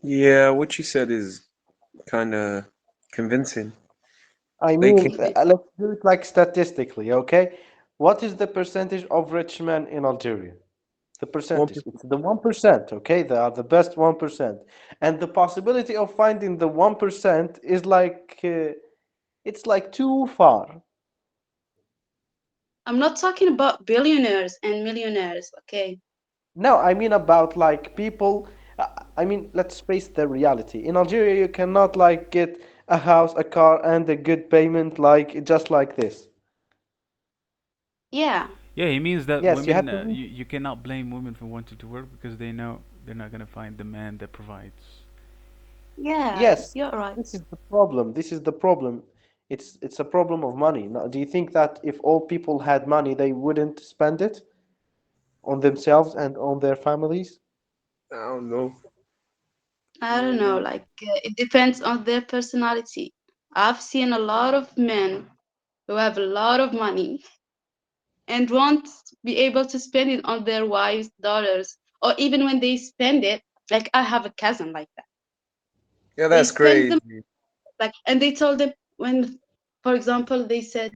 Yeah, what you said is kind of convincing. I They mean, can. Thank you. let's do it like statistically, okay? What is the percentage of rich men in Algeria? The One percentage. It's the 1%, okay? They are the best 1%. And the possibility of finding the 1% is like, it's like too far. I'm not talking about billionaires and millionaires. Okay. No, I mean about like people. I mean, let's face the reality. In Algeria, you cannot like get a house, a car, and a good payment like just like this. Yeah. Yeah, he means that Yes, you women, have to reach. you cannot blame women for wanting to work because they know they're not gonna find the man that provides. Yeah. Yes, You're right. this is the problem. This is the problem. It's a problem of money. Now, do you think that if all people had money, they wouldn't spend it on themselves and on their families? I don't know. I don't know. Like it depends on their personality. I've seen a lot of men who have a lot of money and won't be able to spend it on their wives, daughters, or even when they spend it. Like I have a cousin like that. Yeah, They that's spend them crazy. like, and they told them when, for example, they said,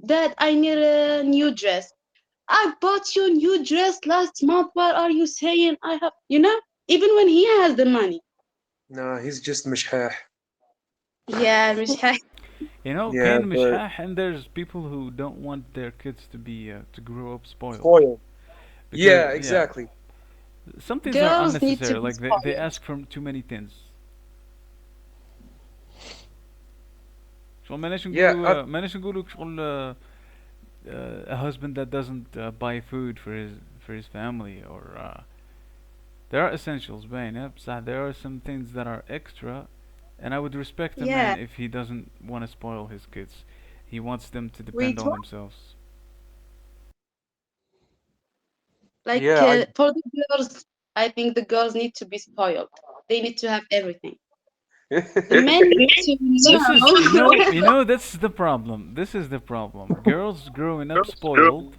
"Dad, I need a new dress. I bought you a new dress last month. What are you saying? I have, you know, even when he has the money." Nah, he's just مشحاح. Yeah, مش حاجة. You know, Yeah, كان مش but حاح, and there's people who don't want their kids to be to grow up spoiled spoiled. because Yeah, yeah, exactly. some things are Girls need to unnecessary. be Like they spoiled. ask for too many things. شغل Yeah, ما نقولوا شغل a husband that doesn't buy food for his family or there are essentials باينة بصح there are some things that are extra and I would respect a Yeah, man if he doesn't want to spoil his kids. He wants them to we depend do. on themselves. Like yeah, for the girls, I think the girls need to be spoiled. They need to have everything. The men I. need to This is, know. that's the problem. This is the problem. Girls growing up spoiled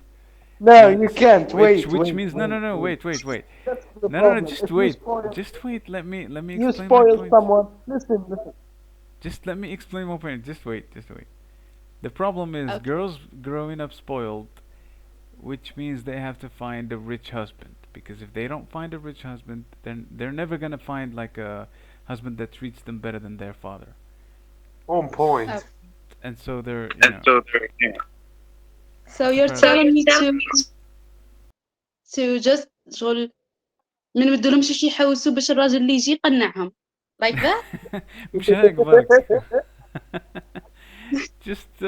No, you means, can't. Wait, which wait, means, no, wait, no, no, wait. wait. That's the No, problem. just If you wait. spoil, Just wait. Let me you explain my spoil point. someone. Listen, listen. Just let me explain my point. Just wait. The problem is Okay. girls growing up spoiled, which means they have to find a rich husband. Because if they don't find a rich husband, then they're never gonna find like a husband that treats them better than their father. On Uh, point. And so they're, so it's a you're paradox. telling me to just شغل من بدهمش شي يحوسوا باش الراجل اللي يجي يقنعهم. Like that? مش هيك برك. just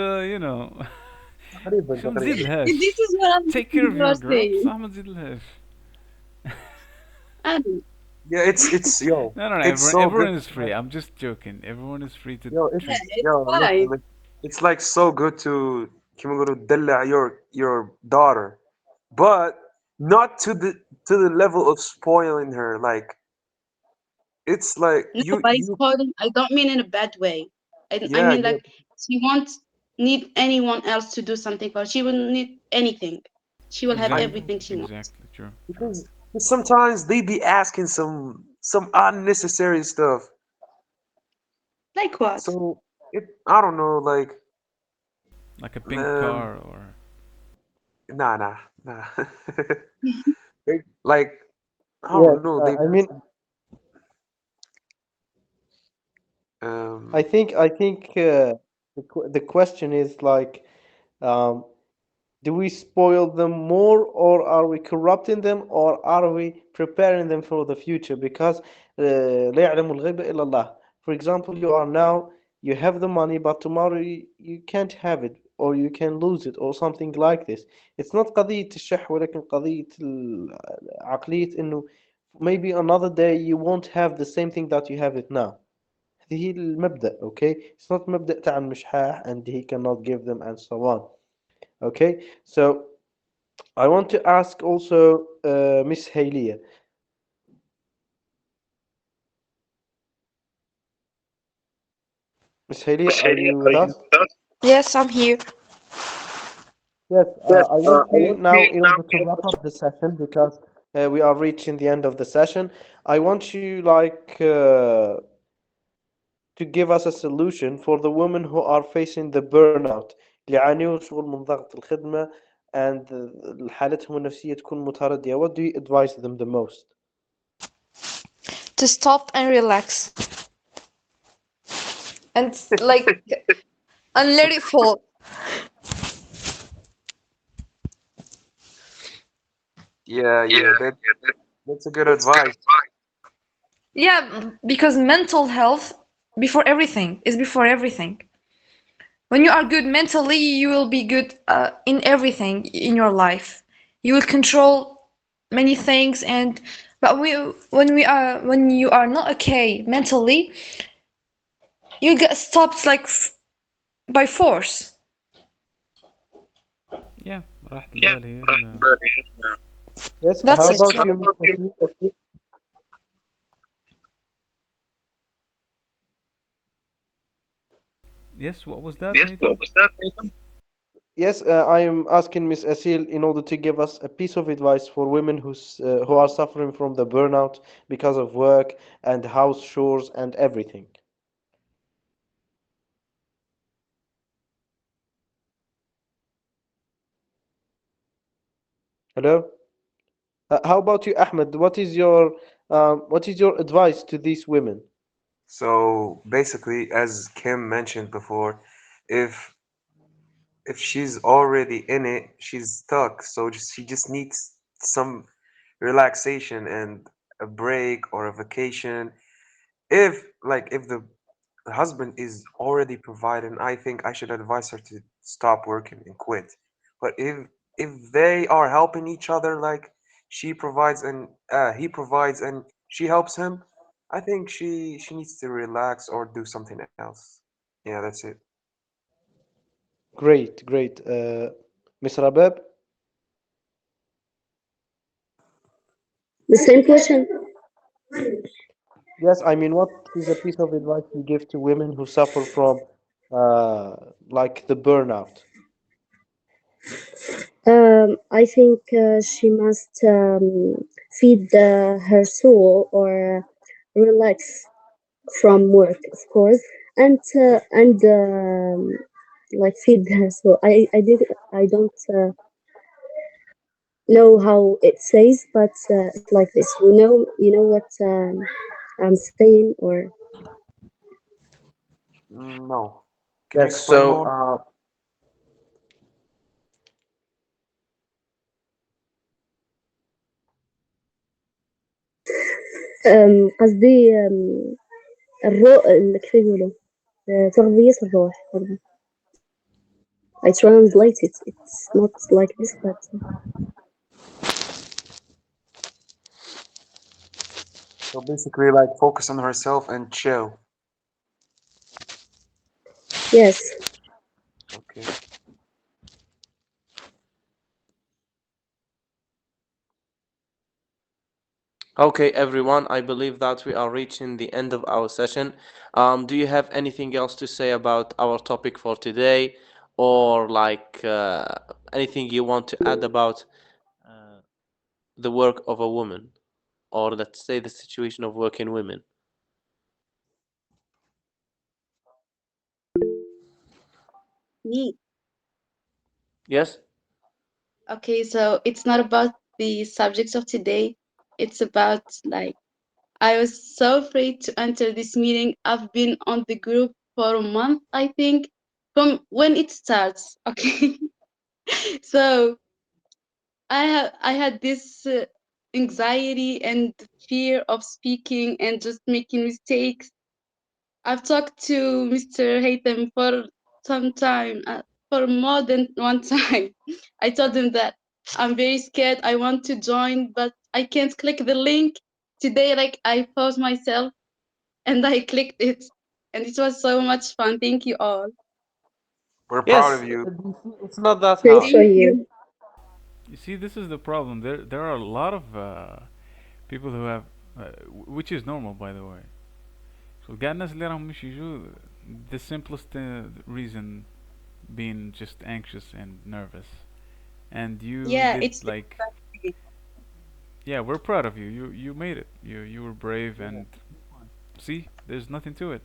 تقريبا شو ما تزيد تقريبا. لهاش. This is what I'm Take care thinking of you your are girl saying. بصح ما تزيد لهاش. I don't Yeah, it's yo, No, no, no. it's so good. Everyone is free. I'm just joking. Everyone is free to Yo, it's yeah, treat. it's yo, fine. listen, it's like so good to كيما نقولوا تدلع your daughter, but not to the level of spoiling her. Like it's like No, by you spoiling, I don't mean in a bad way. I yeah, mean yeah, like she won't need anyone else to do something for her. She will need anything. She will have I Exactly. everything she wants. Exactly. True. True. because sometimes they be asking some unnecessary stuff. Like what? So it I don't know like Like a pink um car or. nah. Like I Yes, don't know they I mean, um I think the question is like, um, do we spoil them more, or are we corrupting them, or are we preparing them for the future? Because لا يعلم الغيب إلا الله. For example, you are now You have the money, but tomorrow you can't have it, or you can lose it, or something like this. It's not قضية الشح ولكن قضية عقلية إنه maybe another day you won't have the same thing that you have it now. هذه هي المبدأ. Okay, it's not مبدأ تاع المشحاح and he cannot give them and so on. Okay, so I want to ask also Miss Halia. Miss Halia, are you with us? Yes, I'm here. Yes, I want you now, in order to wrap up the session, because we are reaching the end of the session, I want you to give us a solution for the women who are facing the burnout اللي يعانيوا شغل من ضغط الخدمة and حالتهم النفسية تكون متردية. What do you advise them the most? To stop and relax. And like and let it fall. Yeah, yeah, that's a good advice. Yeah, because mental health before everything is before everything. When you are good mentally, you will be good in everything in your life. You will control many things, and but when you are not okay mentally, you get stopped like by force. Yeah, راحة البال هي Yes, That's how it. about you, Miss Halia? Yes, what was that, Nathan? Yes, I am asking Miss Asil in order to give us a piece of advice for women who are suffering from the burnout because of work and house chores and everything. Hello? How about you, Ahmed? What is your advice to these women? So basically, as Kim mentioned before, if if she's already in it, she's stuck. So she just needs some relaxation and a break or a vacation. If the husband is already providing, I think I should advise her to stop working and quit. But if they are helping each other, like she provides and he provides and she helps him, I think she needs to relax or do something else. Yeah, that's it. Great, great. Miss Rabab? The same question. Yes, I mean, what is a piece of advice you give to women who suffer from uh, like the burnout? I think she must feed her soul or relax from work, of course, and like feed her soul. I don't know how it says, but it's like this. You know what I'm saying, or No, can you Yes, explain so more? قصدي الروح كيف يقولوا تغذية الروح برضه. I translate it. It's not like this, but So basically, like focus on herself and chill. yes. Okay. okay, everyone, I believe that we are reaching the end of our session. Do you have anything else to say about our topic for today, or anything you want to add about uh, the work of a woman, or let's say the situation of working women? Me. Yes? Okay, so it's not about the subjects of today. It's about like I was so afraid to enter this meeting. I've been on the group for a month, I think, from when it starts. Okay, so I had this anxiety and fear of speaking and just making mistakes. I've talked to Mr. Haytham for some time, for more than one time. I told him that I'm very scared. I want to join, but I can't click the link. Today, like, I paused myself and I clicked it, and it was so much fun. Thank you all. We're proud of Yes, you. it's not that Great hard. for Thank you. you. You see, this is the problem. There are a lot of people who have, which is normal, by the way. So كاع الناس اللي راهم مش يجوا, the simplest reason being just anxious and nervous. And you Yeah, did it's like, yeah, we're proud of you. You made it. You were brave, and see, there's nothing to it.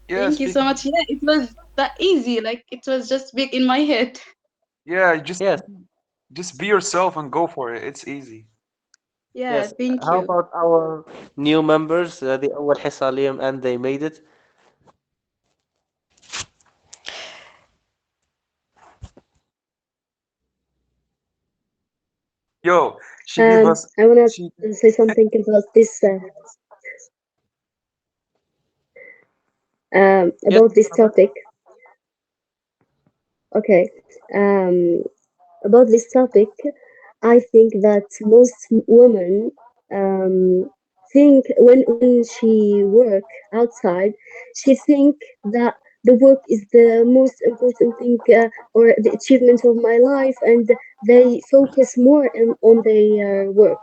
Yeah, thank you so speaking. much. Yeah, it was that easy. Like it was just big in my head. Yeah, Yes, just be yourself and go for it. It's easy. Yeah, yes. thank How you. about our new members, the أول حصة and they made it? Yo, she give us. I wanna She say something Yes. about this topic. Okay. Um, about this topic, I think that most women um, think when she work outside, she think that the work is the most important thing or the achievement of my life, and they focus more on their work.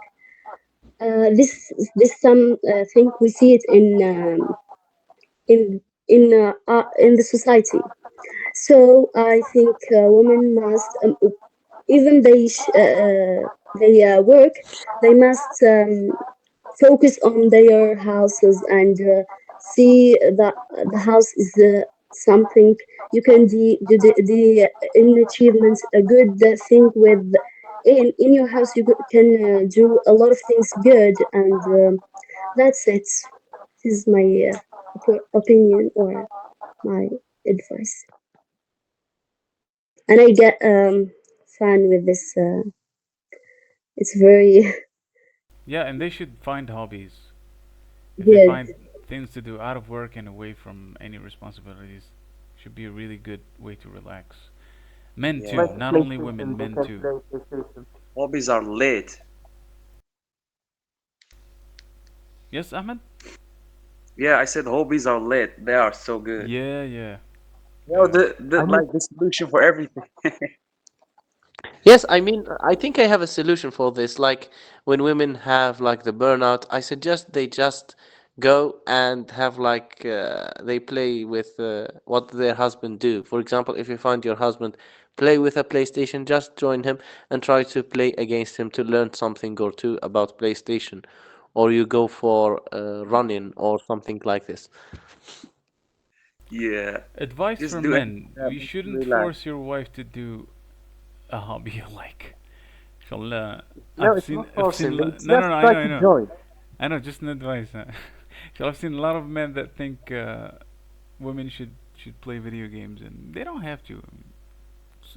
This some think we see it in in the society. So I think women must even they work, they must focus on their houses and see that the house is something you can do the in achievements a good thing with in your house you can do a lot of things good and that's it. This is my opinion or my advice, and I get fun with this. It's very Yeah, and they should find hobbies. If they good. find things to do out of work and away from any responsibilities, should be a really good way to relax. Men yeah. too, Like not only women, PlayStation, they men can too. play PlayStation. Hobbies are lit. Yes, Ahmed? Yeah, I said hobbies are lit. They are so good. Yeah, yeah, You know yeah. the I mean, like the solution for everything. yes, I mean, I think I have a solution for this. Like when women have like the burnout, I suggest they just go and have like they play with what their husband do. For example, if you find your husband play with a PlayStation, just join him and try to play against him to learn something or two about PlayStation, or you go for running or something like this. Yeah, Advice just for do anything men: that you makes you shouldn't relax. force your wife to do a hobby you like. Inshallah, No, it's not I've seen, forcing. It's no, just no, no, try I to know, join. I know, just an advice. So I've seen a lot of men that think women should play video games, and they don't have to.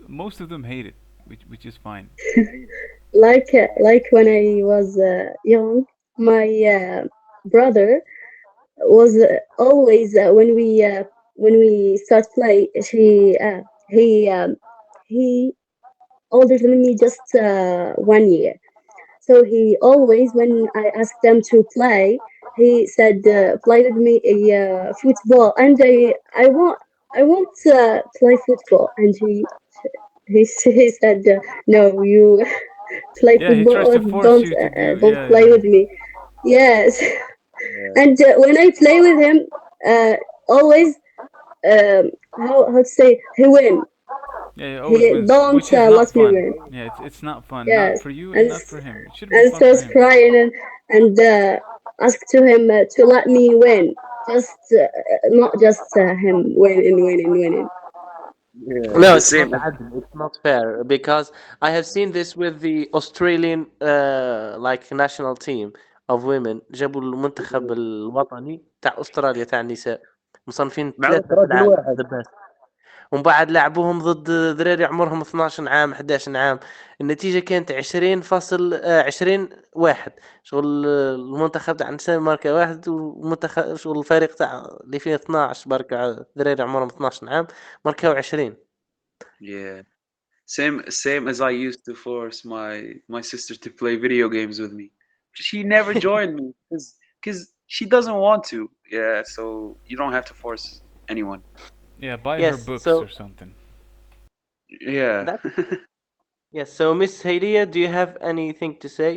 Most of them hate it, which is fine. Like when I was young, my brother was always when we start play, he older than me just 1 year. So he always, when I asked them to play, he said, "Play with me a football," and I won't play football, and he said, "No, you play Yeah, he football tries or to force you to do. don't Yeah, play yeah, with me." Yes, Yeah, and when I play with him, always how to say he win. yeah. He always He wins, don't which is not let me fun. win. Yeah, it's not fun. Not Yes, for you and and not for him. It shouldn't be and fun for starts him. crying and ask to him to let me win. Just not just him win and win and winning. yeah, No, the it's not same. adil. It's not fair because I have seen this with the Australian like national team of women. جابوا المنتخب الوطني تاع أستراليا تاع النساء مصنفين مع انك ثلاثة في راجل العالم واحد. the best. ومن بعد لعبوهم ضد ذراري عمرهم 12 عام 11 عام. النتيجة كانت 20 واحد. شغل المنتخب تاع النساء ماركة واحد، والمنتخب شغل الفريق تاع اللي فيه 12 بركة ذراري عمرهم 12 عام ماركاو 20. Yeah. Same as I used to force my sister to play video games with me. She never joined me because she doesn't want to. Yeah, so you don't have to force anyone. Yeah, buy her Yes, books or so something. Yeah. that yes. So Miss Hadia, do you have anything to say?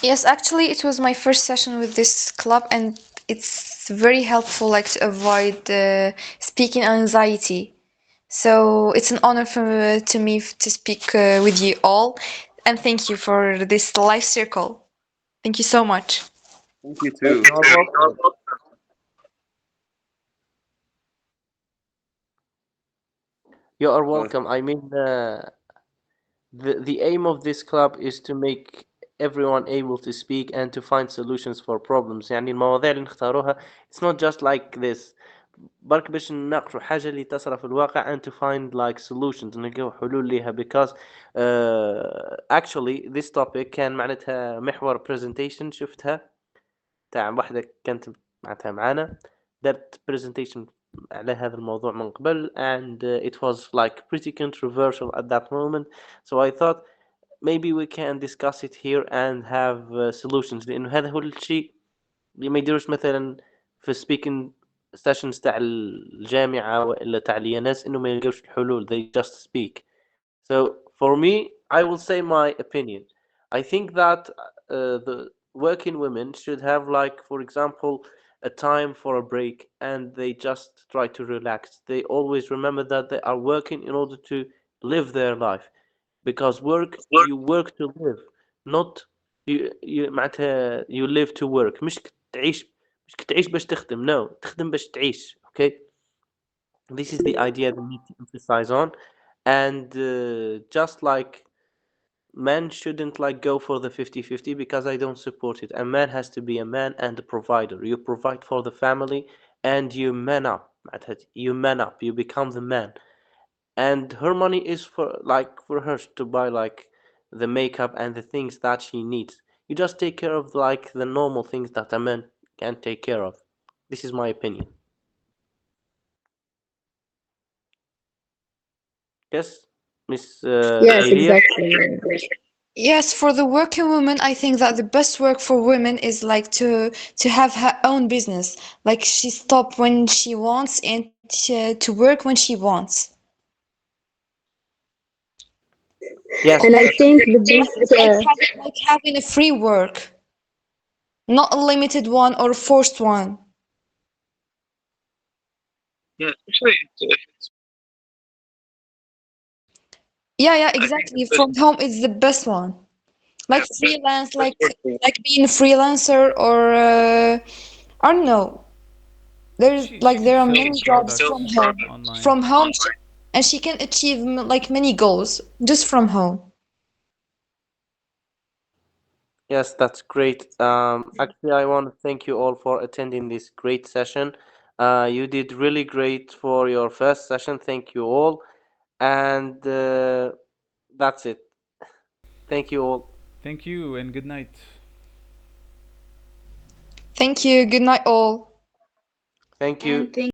Yes, actually, it was my first session with this club, and it's very helpful, like to avoid speaking anxiety. So it's an honor to me to speak with you all, and thank you for this life circle. Thank you so much. Thank you too. You are welcome. You are Uh, welcome. I mean, the aim of this club is to make everyone able to speak and to find solutions for problems. يعني المواضيع اللي نختاروها it's not just like this. برك باش نناقشوا حاجة اللي تصرى في الواقع and to find like solutions نلقاو حلول ليها because actually this topic كان معناتها محور presentation شفتها تاع واحدة كانت معناتها معانا دارت presentation على هذا الموضوع من قبل and it was like pretty controversial at that moment, so I thought maybe we can discuss it here and have solutions لأنه هذا هو الشيء اللي ما يديروش مثلا في speaking sessions تاع الجامعة ولا تاع اليانس إنه ما يلقوش الحلول they just speak. So for me, I will say my opinion. I think that the working women should have like, for example, a time for a break and they just try to relax. They always remember that they are working in order to live their life. Because work, you work to live, not you معناتها you live to work. مش تعيش باش تخدم. No, تخدم باش تعيش. Okay? This is the idea that we need to emphasize on. And just like men shouldn't like go for the 50-50 because I don't support it. A man has to be a man and a provider. You provide for the family and you man up. معناتها you man up, you become the man. And her money is for like for her to buy like the makeup and the things that she needs. You just take care of like the normal things that a man can take care of. This is my opinion. Yes, Miss Yes, Khairia? exactly. Yes, for the working woman, I think that the best work for women is like to have her own business. Like she stop when she wants and to work when she wants. Yes, And I Like that's think the best, like having a free work, not a limited one or a forced one. yeah, actually, Yeah, I think the exactly. best. From home is the best one. Yeah, Like freelance, best work for. like being a freelancer or I don't know. There's She like could there are sell many jobs from products home. online. From home, and she can achieve like many goals just from home. yes, that's great. Actually, I want to thank you all for attending this great session. You did really great for your first session. Thank you all. And that's it. Thank you all. Thank you and good night. Thank you. Good night, all. Thank you. And thank